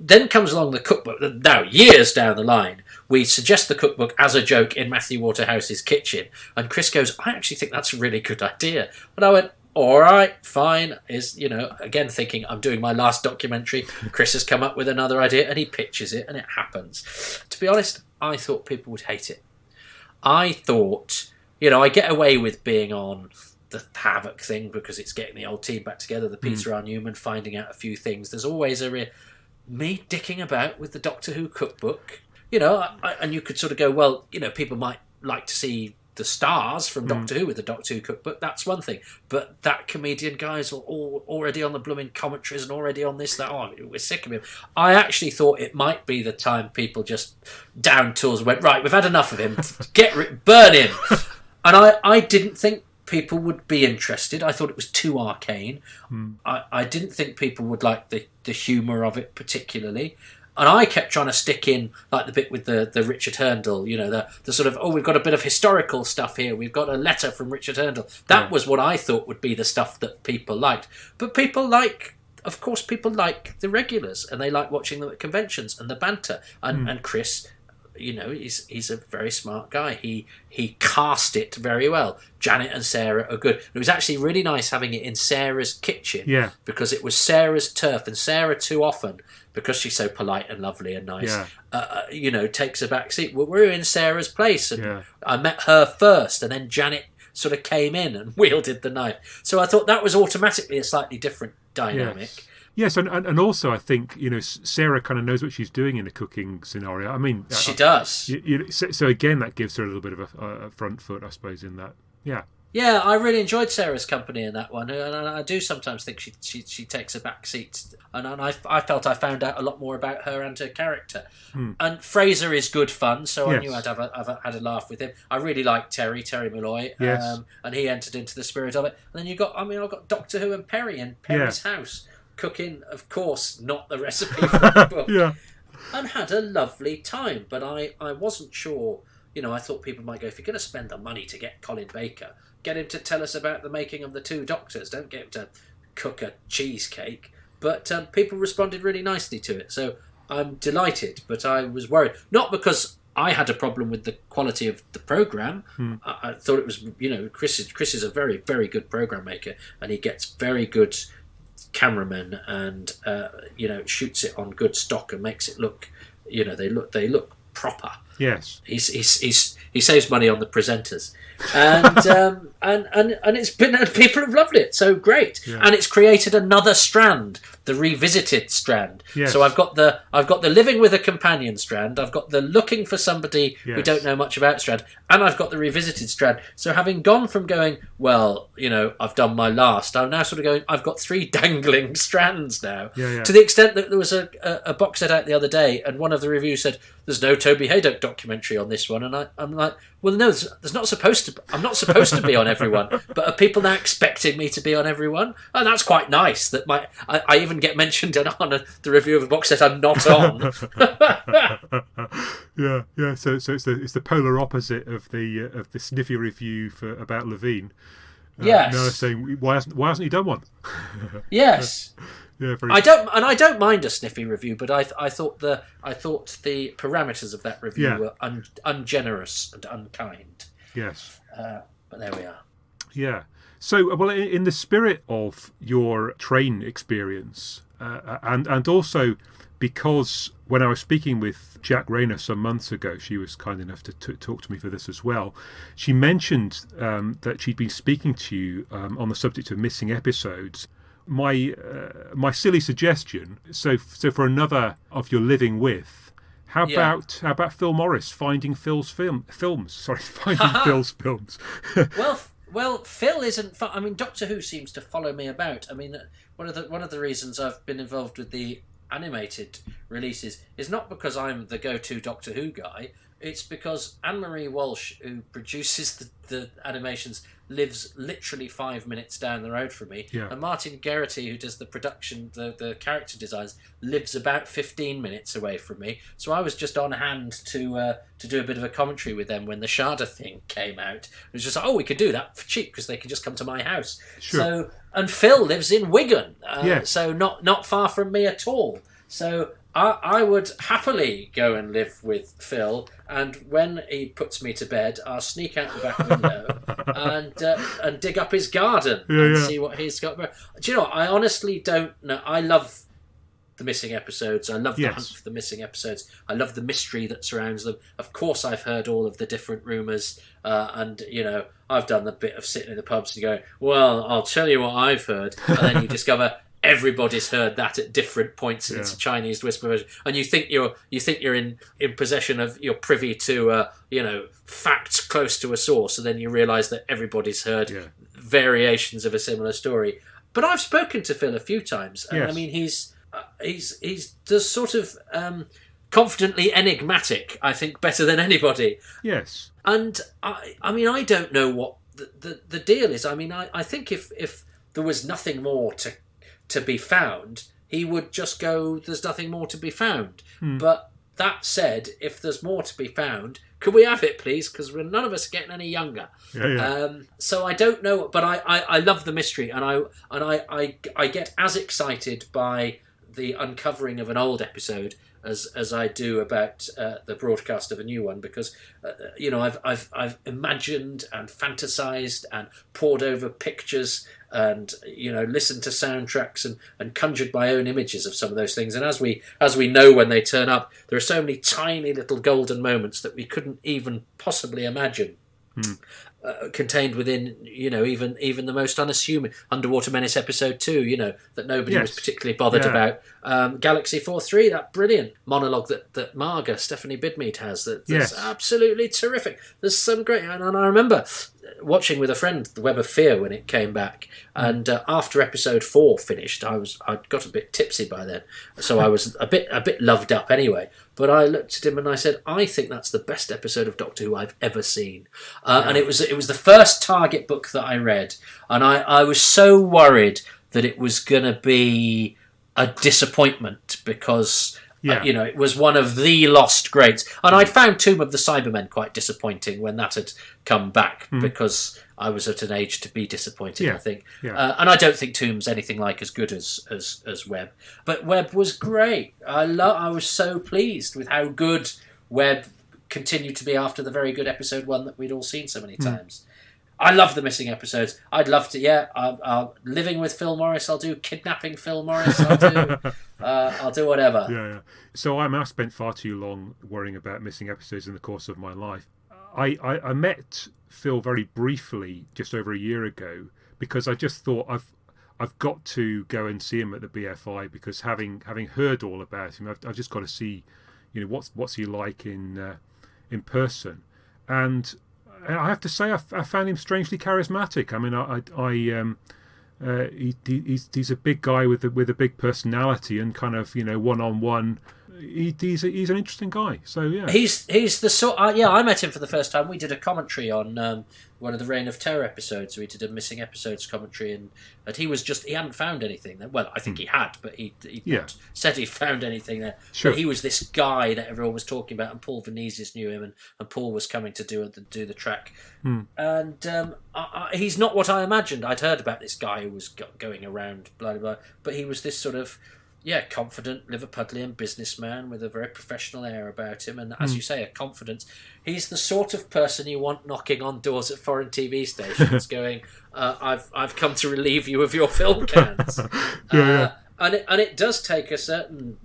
then comes along the cookbook. Now, years down the line, we suggest the cookbook as a joke in Matthew Waterhouse's kitchen, and Chris goes, I actually think that's a really good idea. And I went, all right, fine. Again thinking I'm doing my last documentary. Chris has come up with another idea and he pitches it and it happens. To be honest, I thought people would hate it. I thought, I get away with being on the HAVOC thing because it's getting the old team back together, the Peter R. Newman, finding out a few things. There's always me dicking about with the Doctor Who cookbook. And you could sort of go, well, people might like to see the stars from Doctor Who with the Doctor Who cookbook, that's one thing. But that comedian guy's all already on the blooming commentaries and already on this, that. Oh, we're sick of him. I actually thought it might be the time people just down tools went, right, we've had enough of him. Burn him. And I didn't think people would be interested. I thought it was too arcane. I didn't think people would like the humour of it particularly. And I kept trying to stick in, like the bit with the Richard Herndl, the sort of, we've got a bit of historical stuff here. We've got a letter from Richard Herndl. That was what I thought would be the stuff that people liked. But people like the regulars, and they like watching them at conventions and the banter. And Chris, he's a very smart guy. He cast it very well. Janet and Sarah are good. It was actually really nice having it in Sarah's kitchen because it was Sarah's turf, and Sarah too often, because she's so polite and lovely and nice, takes a back seat. We were in Sarah's place, and I met her first, and then Janet sort of came in and wielded the knife. So I thought that was automatically a slightly different dynamic. Yes, and also I think Sarah kind of knows what she's doing in a cooking scenario. I mean, she does. So again, that gives her a little bit of a front foot, I suppose, in that. Yeah. Yeah, I really enjoyed Sarah's company in that one, and I do sometimes think she takes a back seat, and I felt I found out a lot more about her and her character. And Fraser is good fun, so I knew I'd have had a laugh with him. I really liked Terry Malloy, and he entered into the spirit of it. And then I've got Doctor Who and Perry in Perry's house, cooking, of course, not the recipe from the book, and had a lovely time. But I wasn't sure. I thought people might go, if you're going to spend the money to get Colin Baker, get him to tell us about the making of the 2 Doctors. Don't get him to cook a cheesecake. But people responded really nicely to it. So I'm delighted, but I was worried. Not because I had a problem with the quality of the programme. I thought it was, Chris is a very, very good programme maker, and he gets very good cameramen and, shoots it on good stock and makes it look, they look proper. Yes. He saves money on the presenters, and and it's been, people have loved it. So great, and it's created another strand, the revisited strand. Yes. So I've got the living with a companion strand, I've got the looking for somebody who don't know much about strand, and I've got the revisited strand. So having gone from going, well, I've done my last, I'm now sort of going, I've got 3 dangling strands now. To the extent that there was a box set out the other day, and one of the reviews said, there's no Toby Hadoke documentary on this one, and I'm like, well, no, there's not supposed to. I'm not supposed to be on everyone, but are people now expecting me to be on everyone? And that's quite nice. That I even get mentioned on the review of a box set I'm not on. yeah. So it's the polar opposite of the sniffy review about Levene. Yes. Now saying, why hasn't he done one? Yes. Yeah, I don't mind a sniffy review, but I thought the parameters of that review were ungenerous and unkind. Yes. But there we are. Yeah. So, well, in the spirit of your train experience, and also because when I was speaking with Jack Rayner some months ago, she was kind enough to talk to me for this as well. She mentioned that she'd been speaking to you on the subject of missing episodes. My silly suggestion. So for another of your living with, how about Phil Morris finding Phil's films? Sorry, finding Phil's films. Well, Phil isn't. I mean, Doctor Who seems to follow me about. I mean, one of the reasons I've been involved with the animated releases is not because I'm the go-to Doctor Who guy. It's because Anne-Marie Walsh, who produces the animations, lives literally 5 minutes down the road from me. Yeah. And Martin Geraghty, who does the production, the character designs, lives about 15 minutes away from me. So I was just on hand to do a bit of a commentary with them when the Sharda thing came out. It was just like, we could do that for cheap because they could just come to my house. Sure. So, and Phil lives in Wigan, yes. So not far from me at all. So I would happily go and live with Phil, and when he puts me to bed, I'll sneak out the back window and dig up his garden and see what he's got. Do you know what? I honestly don't know. I love the missing episodes. I love the hunt for the missing episodes. I love the mystery that surrounds them. Of course, I've heard all of the different rumours, and I've done the bit of sitting in the pubs and going, well, I'll tell you what I've heard, and then you discover everybody's heard that at different points, and it's a Chinese whisper version, and you think you're in possession of, you're privy to facts close to a source, and then you realise that everybody's heard variations of a similar story. But I've spoken to Phil a few times, and I mean he's the sort of confidently enigmatic, I think, better than anybody. Yes. And I mean I don't know what the deal is. I mean I think if there was nothing more to be found, he would just go, there's nothing more to be found. But that said, if there's more to be found, could we have it, please? Because none of us are getting any younger. So I don't know, but I love the mystery, and I get as excited by the uncovering of an old episode as I do about the broadcast of a new one, because I've imagined and fantasized and pored over pictures and listened to soundtracks and conjured my own images of some of those things. And as we know, when they turn up, there are so many tiny little golden moments that we couldn't even possibly imagine. Contained within, even the most unassuming Underwater Menace episode 2, that nobody was particularly bothered about. Galaxy 4-3, that brilliant monologue that Marga, Stephanie Bidmead has, that's absolutely terrific. There's some great, and I remember watching with a friend The Web of Fear when it came back, and after episode 4 finished, I'd got a bit tipsy by then, so I was a bit loved up anyway. But I looked at him and I said, I think that's the best episode of Doctor Who I've ever seen. And it was the first Target book that I read, and I was so worried that it was going to be a disappointment because it was one of the lost greats. And I'd found Tomb of the Cybermen quite disappointing when that had come back, because I was at an age to be disappointed, I think. And I don't think Tomb's anything like as good as Webb. But Webb was great. I was so pleased with how good Webb continued to be after the very good episode 1 that we'd all seen so many times. I love the missing episodes. I'd love to. Yeah, I'll Living with Phil Morris. I'll do Kidnapping Phil Morris. I'll do whatever. Yeah. So I spent far too long worrying about missing episodes in the course of my life. I met Phil very briefly just over a year ago because I just thought I've got to go and see him at the BFI because having heard all about him, I've just got to see, what's he like in person. And I have to say, I found him strangely charismatic. I mean, he's a big guy with a big personality and kind of one-on-one. He's an interesting guy. So yeah, he's the sort. I met him for the first time. We did a commentary on one of the Reign of Terror episodes. We did a missing episodes commentary, and he hadn't found anything there. Well, I think he had, but he said he found anything there. Sure. But he was this guy that everyone was talking about, and Paul Venezis knew him, and Paul was coming to do the track. And he's not what I imagined. I'd heard about this guy who was going around, blah blah blah, but he was this sort of confident Liverpudlian businessman with a very professional air about him, and as you say, a confidence. He's the sort of person you want knocking on doors at foreign TV stations, going, "I've come to relieve you of your film cans." And it does take a certain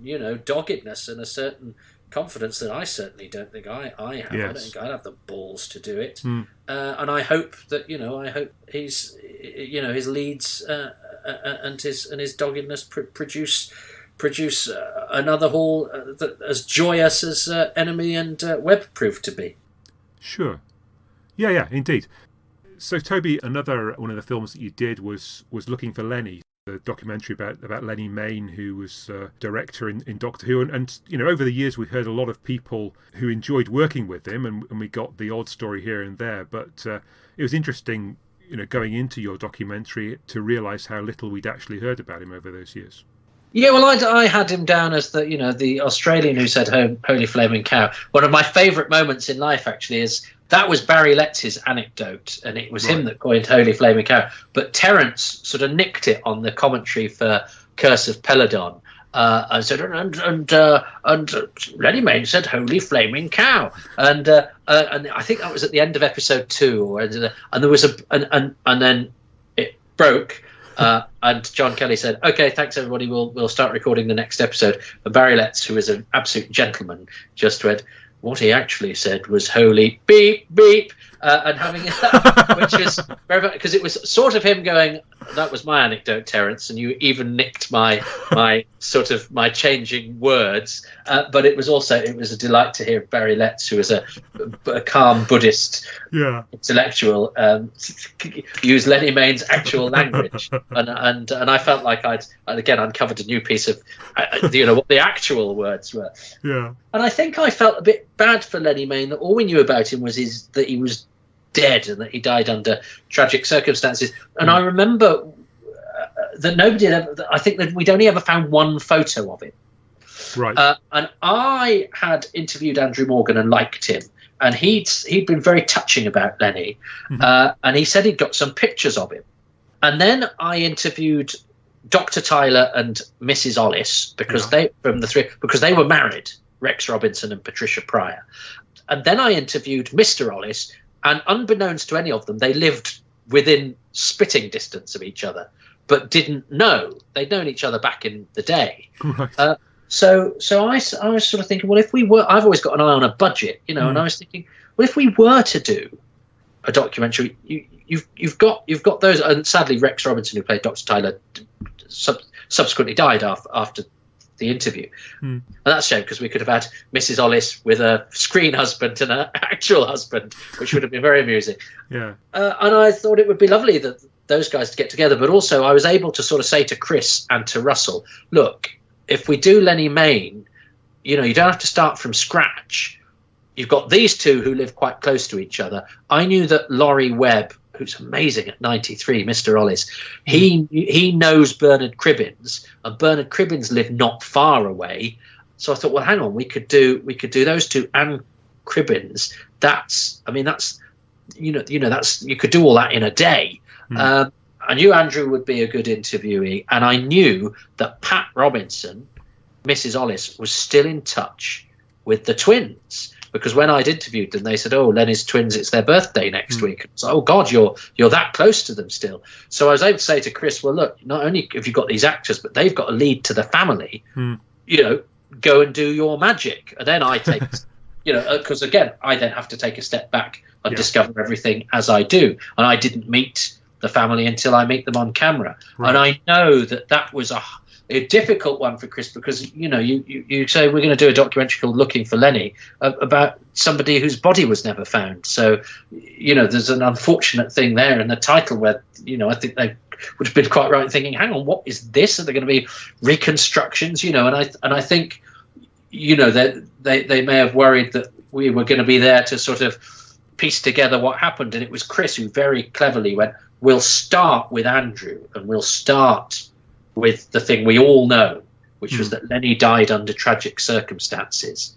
doggedness and a certain confidence that I certainly don't think I have. Yes. I don't think I have the balls to do it. And I hope that he's his leads and his doggedness produce another haul as joyous as Enemy and Webb proved to be. Sure. Yeah, indeed. So, Toby, another one of the films that you did was Looking for Lennie, the documentary about Lennie Main, who was director in Doctor Who. And over the years, we've heard a lot of people who enjoyed working with him, and we got the odd story here and there. But it was interesting, going into your documentary to realise how little we'd actually heard about him over those years. Yeah, well, I had him down as the Australian who said "Holy Flaming Cow." One of my favourite moments in life, actually, is that was Barry Letts' anecdote, and it was him that coined "Holy Flaming Cow." But Terence sort of nicked it on the commentary for Curse of Peladon. I said, and Lennie Main said "Holy Flaming Cow," and I think that was at the end of episode 2, and there was and then it broke. And John Kelly said, "Okay, thanks everybody. We'll start recording the next episode." And Barry Letts, who is an absolute gentleman, just went, "What he actually said was holy beep beep," and having that, which is very, because it was sort of him going, "That was my anecdote, Terence, and you even nicked my sort of my changing words." But it was a delight to hear Barry Letts, who is a calm Buddhist intellectual, use Lennie Main's actual language, and I felt like I'd again uncovered a new piece of what the actual words were. Yeah. And I think I felt a bit bad for Lennie Main, that all we knew about him was that he was dead and that he died under tragic circumstances. And I remember that nobody had ever, I think that we'd only ever found one photo of him. Right. And I had interviewed Andrew Morgan and liked him, and he'd been very touching about Lennie, and he said he'd got some pictures of him. And then I interviewed Dr. Tyler and Mrs. Ollis because they were married, Rex Robinson and Patricia Pryor. And then I interviewed Mr. Ollis, and unbeknownst to any of them, they lived within spitting distance of each other, but didn't know. They'd known each other back in the day. Right. So I was sort of thinking, well, if we were, I've always got an eye on a budget, and I was thinking, well, if we were to do a documentary, you've got those, and sadly Rex Robinson, who played Dr. Tyler, subsequently died after the interview, and that's a shame, because we could have had Mrs. Ollis with a screen husband and an actual husband, which would have been very amusing. Yeah. And I thought it would be lovely that those guys to get together, but also I was able to sort of say to Chris and to Russell, look, if we do Lennie Main, you don't have to start from scratch. You've got these two who live quite close to each other. I knew that Laurie Webb, who's amazing at 93, Mr. Ollis, he knows Bernard Cribbins, and Bernard Cribbins lived not far away. So I thought, well, hang on, we could do those two and Cribbins. That's you could do all that in a day. I knew Andrew would be a good interviewee, and I knew that Pat Robinson, Mrs. Ollis, was still in touch with the twins, because when I'd interviewed them, they said, "Oh, Lennie's twins, it's their birthday next week." So, "Oh God, you're that close to them still." So I was able to say to Chris, "Well, look, not only have you got these actors, but they've got a lead to the family. You know, go and do your magic." And then I take, because again, I then have to take a step back and discover everything as I do. And I didn't meet the family until I meet them on camera. Right. And I know that was a difficult one for Chris, because you say we're going to do a documentary called Looking for Lennie, about somebody whose body was never found. So there's an unfortunate thing there in the title where I think they would have been quite right in thinking, hang on, what is this? Are there going to be reconstructions? And I think that they may have worried that we were going to be there to sort of piece together what happened, and it was Chris who very cleverly went, we'll start with Andrew, and we'll start with the thing we all know, which was that Lennie died under tragic circumstances,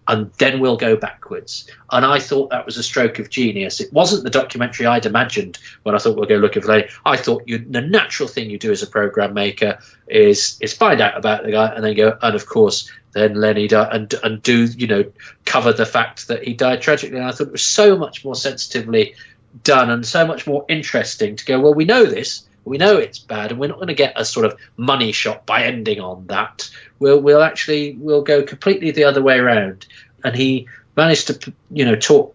and then we'll go backwards. And I thought that was a stroke of genius. It wasn't the documentary I'd imagined when I thought we'll go looking for Lennie. I thought the natural thing you do as a program maker is find out about the guy and then go, and of course then Lennie died, and do cover the fact that he died tragically. And I thought it was so much more sensitively done and so much more interesting to go, well, we know this. We know it's bad, and we're not going to get a sort of money shot by ending on that. We'll go completely the other way around. And he managed to,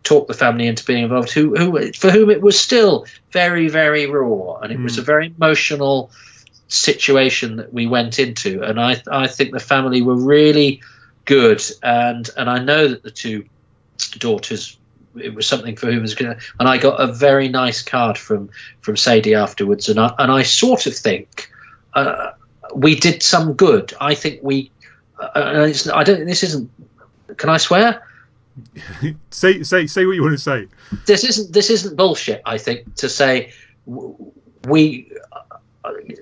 talk the family into being involved, for whom it was still very, very raw, and it was a very emotional situation that we went into. And I think the family were really good, and I know that the two daughters, it was something for whom was going to, and I got a very nice card from Sadie afterwards, and I sort of think we did some good. I think we I don't, this isn't, can I swear? say what you want to say. This isn't bullshit. I think to say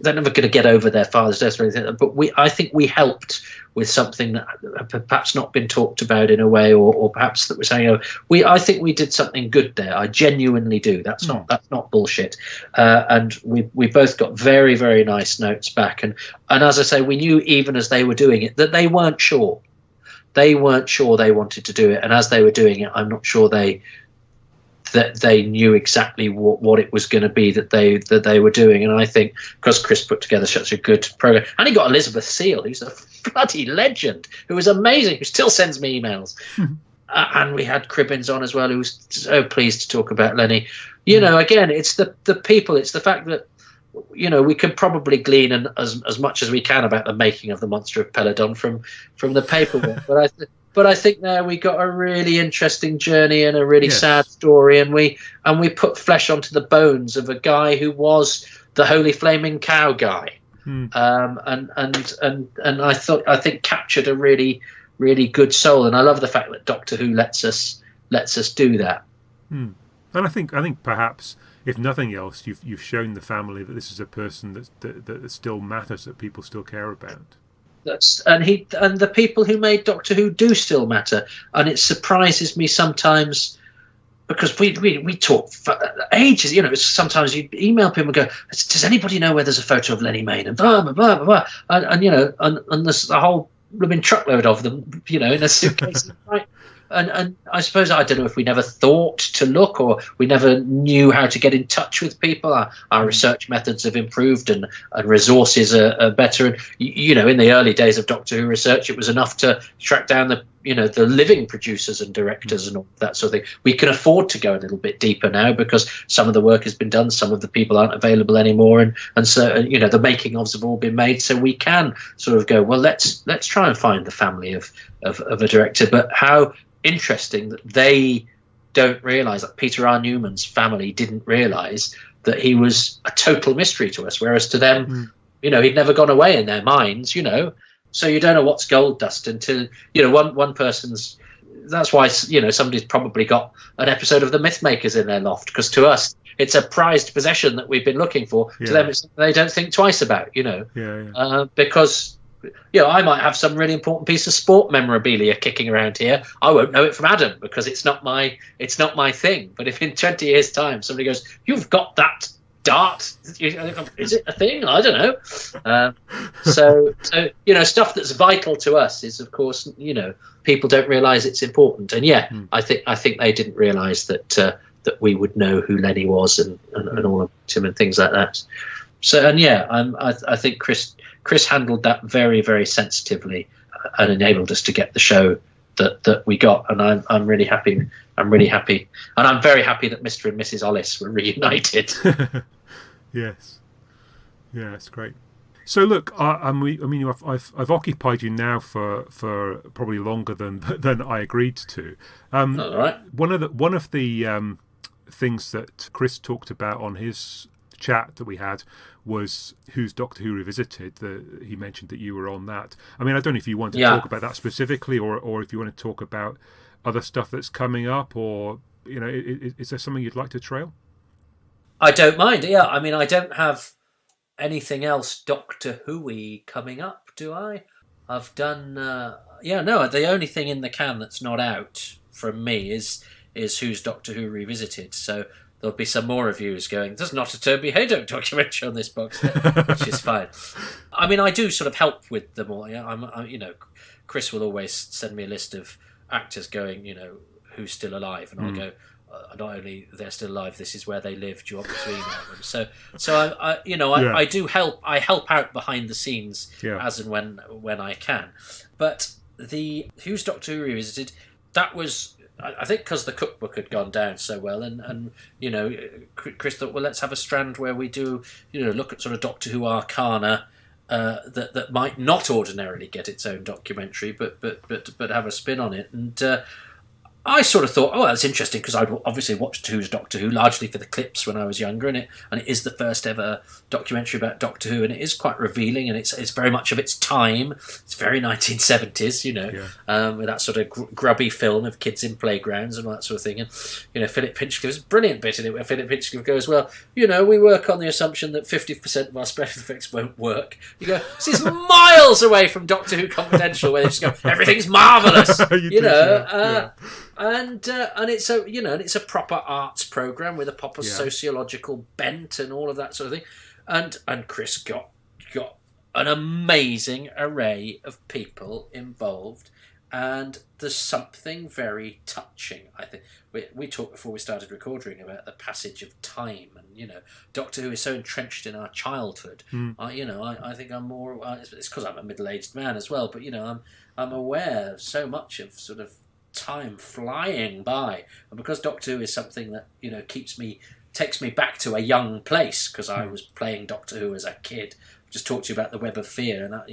they're never going to get over their father's death or anything, but I think we helped with something that perhaps not been talked about in a way, or perhaps that we're saying, I think we did something good there. I genuinely do. That's not bullshit. And we both got very, very nice notes back. And as I say, we knew even as they were doing it that they weren't sure. They weren't sure they wanted to do it. And as they were doing it, I'm not sure they knew exactly what it was going to be that they were doing. And I think because Chris put together such a good program, and he got Elizabeth Seal, who's a bloody legend, who was amazing, who still sends me emails. And we had Cribbins on as well, who was so pleased to talk about Lennie. Again, it's the people, it's the fact that we can probably glean as much as we can about the making of the Monster of Peladon from the paperwork, but I think there we got a really interesting journey and a really sad story, and we put flesh onto the bones of a guy who was the Holy Flaming Cow guy, and I think captured a really, really good soul. And I love the fact that Doctor Who lets us do that. And I think perhaps, if nothing else, you've shown the family that this is a person that still matters, that people still care about. And the people who made Doctor Who do still matter, and it surprises me sometimes, because we talk for ages. Sometimes you email people and go, "Does anybody know where there's a photo of Lennie Main?" And blah blah blah blah blah, and there's a whole blooming truckload of them, in a suitcase, right? And I suppose, I don't know if we never thought to look, or we never knew how to get in touch with people. Our research methods have improved, and resources are better. And, in the early days of Doctor Who research, it was enough to track down the living producers and directors and all that sort of thing. We can afford to go a little bit deeper now, because some of the work has been done, some of the people aren't available anymore, and so the making ofs have all been made, so we can sort of go, well, let's try and find the family of a director. But how interesting that they don't realize, that Peter R. Newman's family didn't realize that he was a total mystery to us, whereas to them, he'd never gone away in their minds, so you don't know what's gold dust until one person's. That's why somebody's probably got an episode of the Mythmakers in their loft, because to us it's a prized possession that we've been looking for. To them, it's something they don't think twice about, because I might have some really important piece of sport memorabilia kicking around here. I won't know it from Adam, because it's not my thing. But if in 20 years' time somebody goes, "You've got that dart. Is it a thing? I don't know. So stuff that's vital to us is, of course, people don't realise it's important. And I think they didn't realise that we would know who Lennie was and all of him and things like that. So I think Chris handled that very, very sensitively and enabled us to get the show that we got, and I'm really happy. I'm really happy, and I'm very happy that Mr. and Mrs. Ollis were reunited. Yes, yeah, it's great. So look, I've occupied you now for probably longer than I agreed to. All right. One of the things that Chris talked about on his chat that we had was Who's Doctor Who Revisited. He mentioned that you were on that. I mean, I don't know if you want to talk about that specifically, or if you want to talk about other stuff that's coming up, or is there something you'd like to trail? I don't mind. Yeah, I mean, I don't have anything else Doctor Who-y coming up, do I? I've done. The only thing in the can that's not out from me is Who's Doctor Who Revisited. So there'll be some more reviews going, there's not a Toby Hadoke documentary on this box, which is fine. I mean, I do sort of help with them all. Chris will always send me a list of actors going, who's still alive, and I'll go, not only they're still alive, this is where they live. Do you want me to email them? So I do help. I help out behind the scenes as and when I can. But the Who's Doctor Who Revisited, that was, I think, because the Cookbook had gone down so well, and Chris thought, well, let's have a strand where we do look at sort of Doctor Who arcana that might not ordinarily get its own documentary, but have a spin on it. And I sort of thought, that's interesting, because I'd obviously watched Who's Doctor Who largely for the clips when I was younger, and it is the first ever documentary about Doctor Who, and it is quite revealing, and it's very much of its time. It's very 1970s, with that sort of grubby film of kids in playgrounds and all that sort of thing. And Philip Hinchcliffe's a brilliant bit in it, where Philip Hinchcliffe goes, well, we work on the assumption that 50% of our special effects won't work. You go, this is miles away from Doctor Who Confidential, where they just go, everything's marvellous, And it's a proper arts program with a proper sociological bent and all of that sort of thing, and Chris got an amazing array of people involved, and there's something very touching. I think we talked before we started recording about the passage of time, and Doctor Who is so entrenched in our childhood. I think I'm more. It's because I'm a middle-aged man as well, but I'm aware of so much of sort of time flying by, and because Doctor Who is something that takes me back to a young place, because I was playing Doctor Who as a kid. Just talked to you about the Web of Fear, and I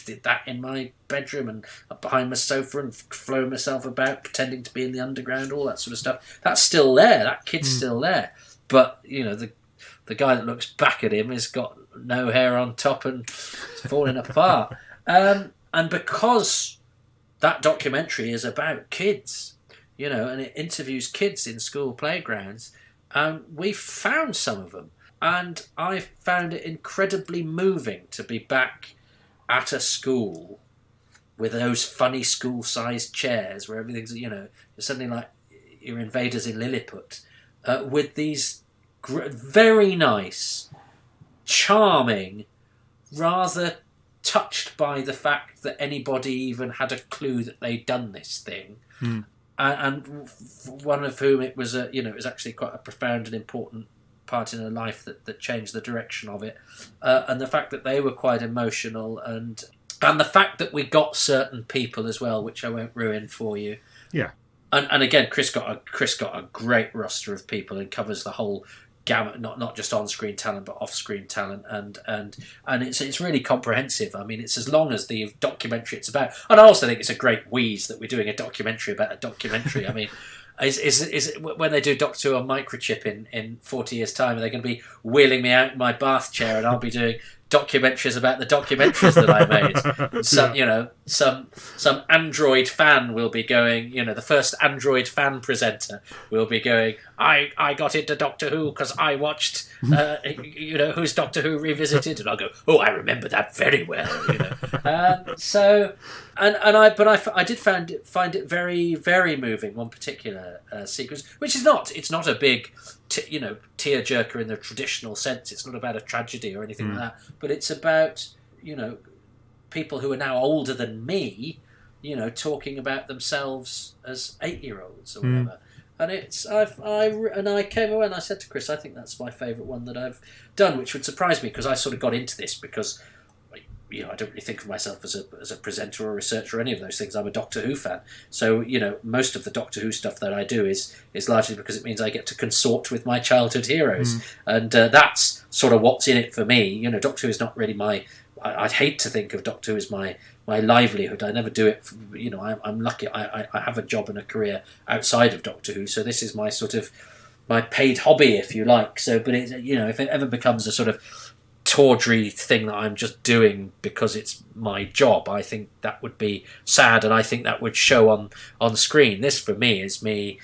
did that in my bedroom and behind my sofa and flown myself about pretending to be in the underground, all that sort of stuff. That's still there. That kid's still there, but the guy that looks back at him has got no hair on top and it's falling apart, and because that documentary is about kids, and it interviews kids in school playgrounds. We found some of them, and I found it incredibly moving to be back at a school with those funny school-sized chairs where everything's, suddenly like you're invaders in Lilliput, with these very nice, charming, rather touched by the fact that anybody even had a clue that they'd done this thing, and one of whom it was it was actually quite a profound and important part in her life that changed the direction of it, and the fact that they were quite emotional, and the fact that we got certain people as well, which I won't ruin for you. Yeah, and again, Chris got a great roster of people and covers the whole gamut, not just on-screen talent but off-screen talent, and it's really comprehensive. I mean, it's as long as the documentary it's about, and I also think it's a great wheeze that we're doing a documentary about a documentary. I mean, is when they do Doctor Who on microchip in 40 years' time, are they going to be wheeling me out in my bath chair and I'll be doing documentaries about the documentaries that I made? So some Android fan will be going, the first Android fan presenter will be going, I got into Doctor Who because I watched, Who's Doctor Who Revisited, and I'll go, oh, I remember that very well, I did find it very, very moving. One particular sequence, which it's not a big, tearjerker in the traditional sense. It's not about a tragedy or anything like that, but it's about, people who are now older than me, talking about themselves as 8-year-olds or whatever. And I came away and I said to Chris, I think that's my favourite one that I've done, which would surprise me because I sort of got into this because, I don't really think of myself as a presenter or a researcher or any of those things. I'm a Doctor Who fan. So, most of the Doctor Who stuff that I do is largely because it means I get to consort with my childhood heroes. And that's sort of what's in it for me. Doctor Who is not really I'd hate to think of Doctor Who as my livelihood. I never do it. I'm lucky. I have a job and a career outside of Doctor Who, so this is my sort of my paid hobby, if you like. So, but it, if it ever becomes a sort of tawdry thing that I'm just doing because it's my job, I think that would be sad, and I think that would show on screen. This for me is me.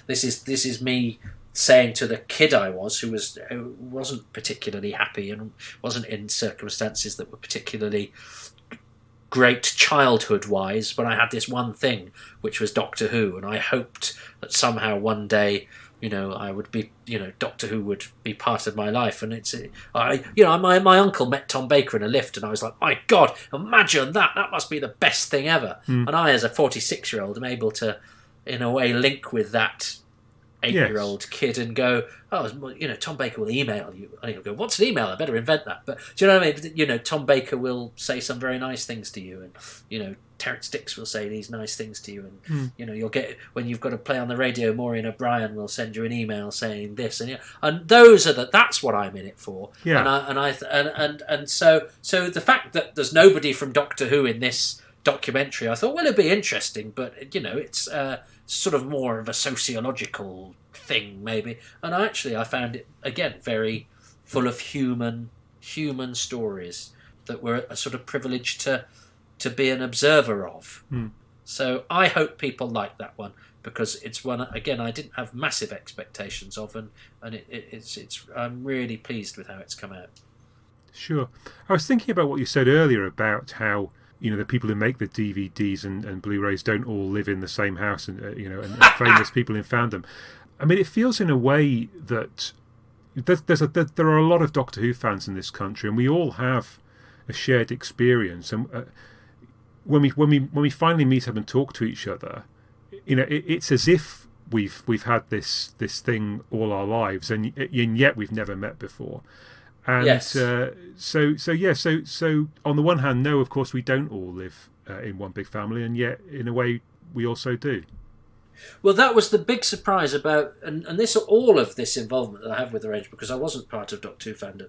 This is me saying to the kid I was, who wasn't particularly happy and wasn't in circumstances that were particularly great childhood-wise, but I had this one thing, which was Doctor Who, and I hoped that somehow one day, I would be, Doctor Who would be part of my life. And my uncle met Tom Baker in a lift, and I was like, my God, imagine that! That must be the best thing ever. And I, as a 46-year-old, am able to, in a way, link with that 8-year-old kid and go, Tom Baker will email you. And he'll go, what's an email? I better invent that. But do you know what I mean? Tom Baker will say some very nice things to you, and, Terrence Dix will say these nice things to you, and, you'll get, when you've got to play on the radio, Maureen O'Brien will send you an email saying this, and those are that's what I'm in it for. Yeah. And so the fact that there's nobody from Doctor Who in this documentary, I thought, well, it'd be interesting, but, it's sort of more of a sociological thing, maybe. And I found it, again, very full of human stories that we're a sort of privileged to be an observer of. So I hope people like that one, because it's one, again, I didn't have massive expectations of, and it's I'm really pleased with how it's come out. Sure. I was thinking about what you said earlier about how the people who make the DVDs and Blu-rays don't all live in the same house, and and famous people in fandom. I mean, it feels in a way that there are a lot of Doctor Who fans in this country, and we all have a shared experience. And when we finally meet up and talk to each other, it's as if we've had this thing all our lives, and yet we've never met before. And yes. So on the one hand, no, of course we don't all live in one big family, and yet in a way we also do. Well, that was the big surprise about, and this all of this involvement that I have with the range, because I wasn't part of Doctor Who fandom,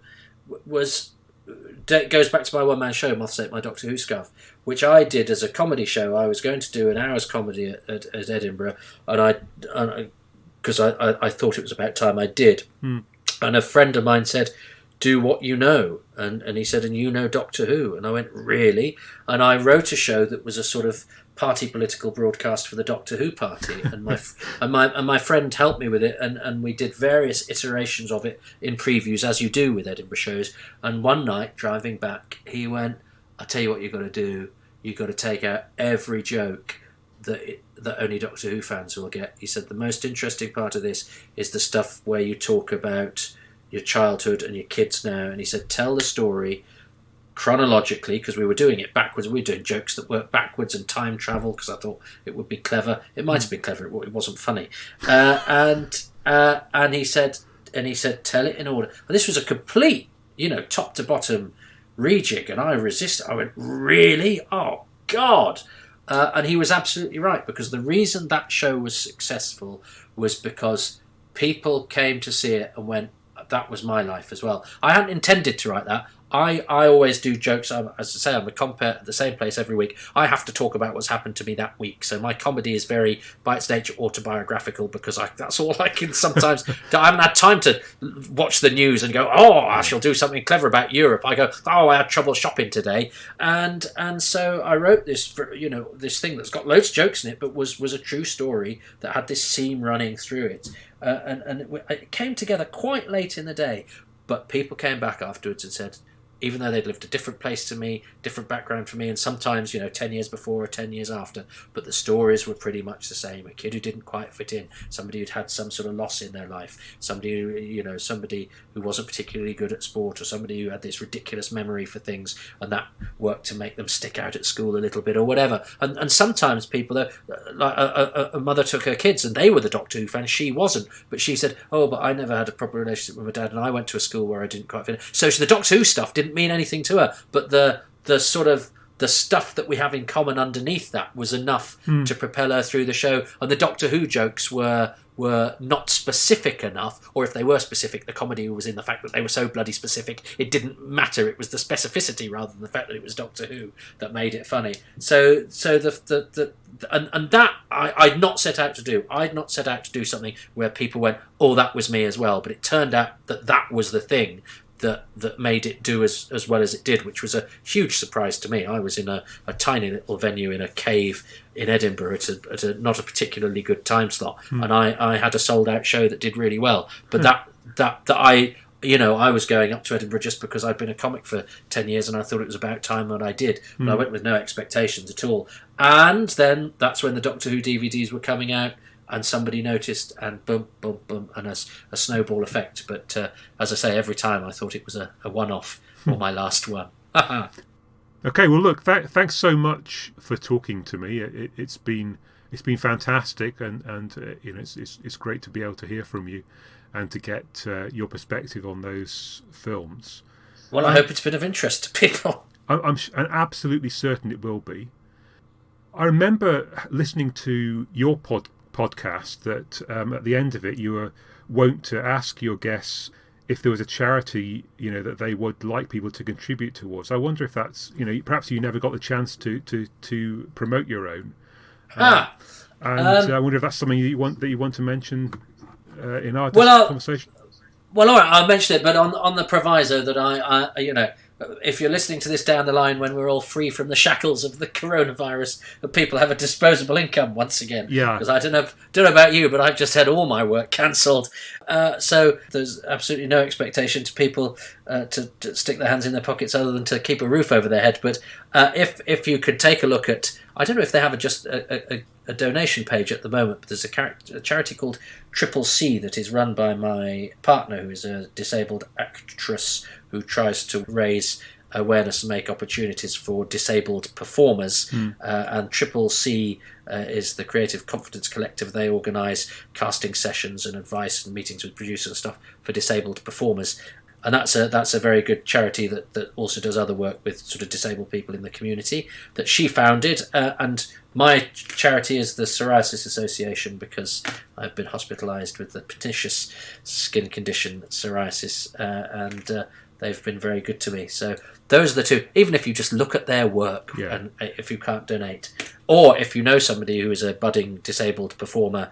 goes back to my one-man show, Moths ate my Doctor Who scarf, which I did as a comedy show. I was going to do an hour's comedy at Edinburgh, and because I thought it was about time I did. And a friend of mine said, do what you know, and he said, and you know Doctor Who, and I went, really? And I wrote a show that was a sort of party political broadcast for the Doctor Who party, and my friend helped me with it, and we did various iterations of it in previews, as you do with Edinburgh shows. And one night driving back, he went, "I tell you what you've got to do. You've got to take out every joke that only Doctor Who fans will get." He said the most interesting part of this is the stuff where you talk about your childhood and your kids now, and he said, tell the story chronologically, because we were doing it backwards. We were doing jokes that worked backwards and time travel, because I thought it would be clever. It might have been clever, it wasn't funny. And he said, tell it in order. And this was a complete, top to bottom rejig, and I resisted. I went, really? Oh God. And he was absolutely right, because the reason that show was successful was because people came to see it and went, that was my life as well. I hadn't intended to write that. I always do jokes. As I say, I'm a compere at the same place every week. I have to talk about what's happened to me that week. So my comedy is very, by its nature, autobiographical, because that's all I can sometimes. I haven't had time to watch the news and go, oh, I shall do something clever about Europe. I go, oh, I had trouble shopping today, and so I wrote this this thing that's got loads of jokes in it, but was a true story that had this seam running through it, and it came together quite late in the day. But people came back afterwards and said, even though they'd lived a different place to me, different background from me, and sometimes, 10 years before or 10 years after, but the stories were pretty much the same. A kid who didn't quite fit in, somebody who'd had some sort of loss in their life, somebody who wasn't particularly good at sport, or somebody who had this ridiculous memory for things, and that worked to make them stick out at school a little bit or whatever. And sometimes people, like a mother took her kids and they were the Doctor Who fans, she wasn't, but she said, oh, but I never had a proper relationship with my dad, and I went to a school where I didn't quite fit in. So the Doctor Who stuff didn't mean anything to her, but the sort of the stuff that we have in common underneath that was enough to propel her through the show. And the Doctor Who jokes were not specific enough, or if they were specific, the comedy was in the fact that they were so bloody specific it didn't matter. It was the specificity rather than the fact that it was Doctor Who that made it funny. So that I'd not set out to do. I'd not set out to do something where people went, oh, that was me as well. But it turned out that was the thing that made it do as well as it did, which was a huge surprise to me. I was in a tiny little venue in a cave in Edinburgh at a not a particularly good time slot, and I had a sold out show that did really well. But that I was going up to Edinburgh just because I'd been a comic for 10 years and I thought it was about time that I did. But I went with no expectations at all. And then that's when the Doctor Who DVDs were coming out, and somebody noticed, and boom, boom, boom, and a snowball effect. But as I say, every time I thought it was a one-off or my last one. Okay, well, look, thanks so much for talking to me. It's been fantastic, and it's great to be able to hear from you and to get your perspective on those films. Well, I hope it's been of interest to people. I'm absolutely certain it will be. I remember listening to your podcast that at the end of it you were wont to ask your guests if there was a charity that they would like people to contribute towards. I wonder if that's perhaps you never got the chance to promote your own, and I wonder if that's something you want to mention in our conversation. Well, all right, I'll mention it, but on the proviso that I if you're listening to this down the line when we're all free from the shackles of the coronavirus, that people have a disposable income once again. Yeah. Because I don't know about you, but I've just had all my work cancelled. So there's absolutely no expectation to people to stick their hands in their pockets other than to keep a roof over their head. But if you could take a look at, I don't know if they have just a donation page at the moment, but there's a charity called Triple C that is run by my partner, who is a disabled actress who tries to raise awareness and make opportunities for disabled performers. And Triple C is the Creative Confidence Collective. They organise casting sessions and advice and meetings with producers and stuff for disabled performers. And that's a very good charity that also does other work with sort of disabled people in the community that she founded. And my charity is the Psoriasis Association, because I've been hospitalised with the pernicious skin condition psoriasis, and they've been very good to me. So those are the two. Even if you just look at their work, and if you can't donate, or if you know somebody who is a budding disabled performer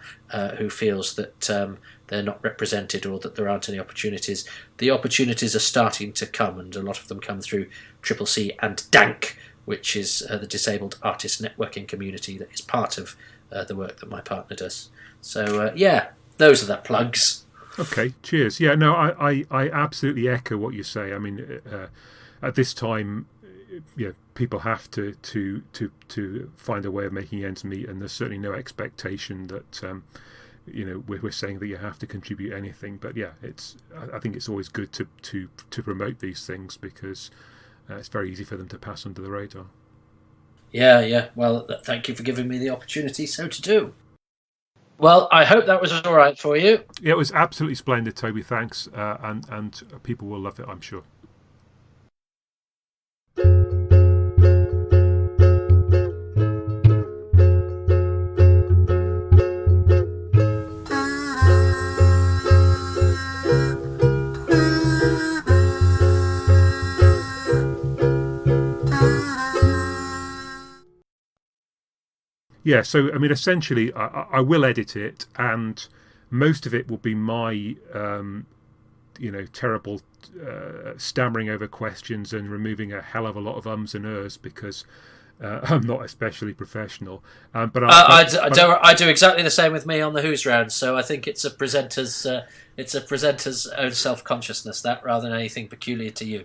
who feels that they're not represented or that there aren't any opportunities, the opportunities are starting to come, and a lot of them come through Triple C and DANK, which is the Disabled Artist Networking Community that is part of the work that my partner does. So, those are the plugs. Okay, cheers. Yeah, no, I absolutely echo what you say. I mean, at this time, people have to find a way of making ends meet, and there's certainly no expectation that we're saying that you have to contribute anything. But yeah, I think it's always good to promote these things, because it's very easy for them to pass under the radar. Yeah. Well, thank you for giving me the opportunity so to do. Well, I hope that was all right for you. Yeah, it was absolutely splendid, Toby. Thanks, and people will love it, I'm sure. Yeah, so I mean, essentially, I will edit it, and most of it will be my, terrible stammering over questions and removing a hell of a lot of ums and ers because I'm not especially professional. But I do exactly the same with me on the Who's Round. So I think it's a presenter's own self-consciousness, that, rather than anything peculiar to you.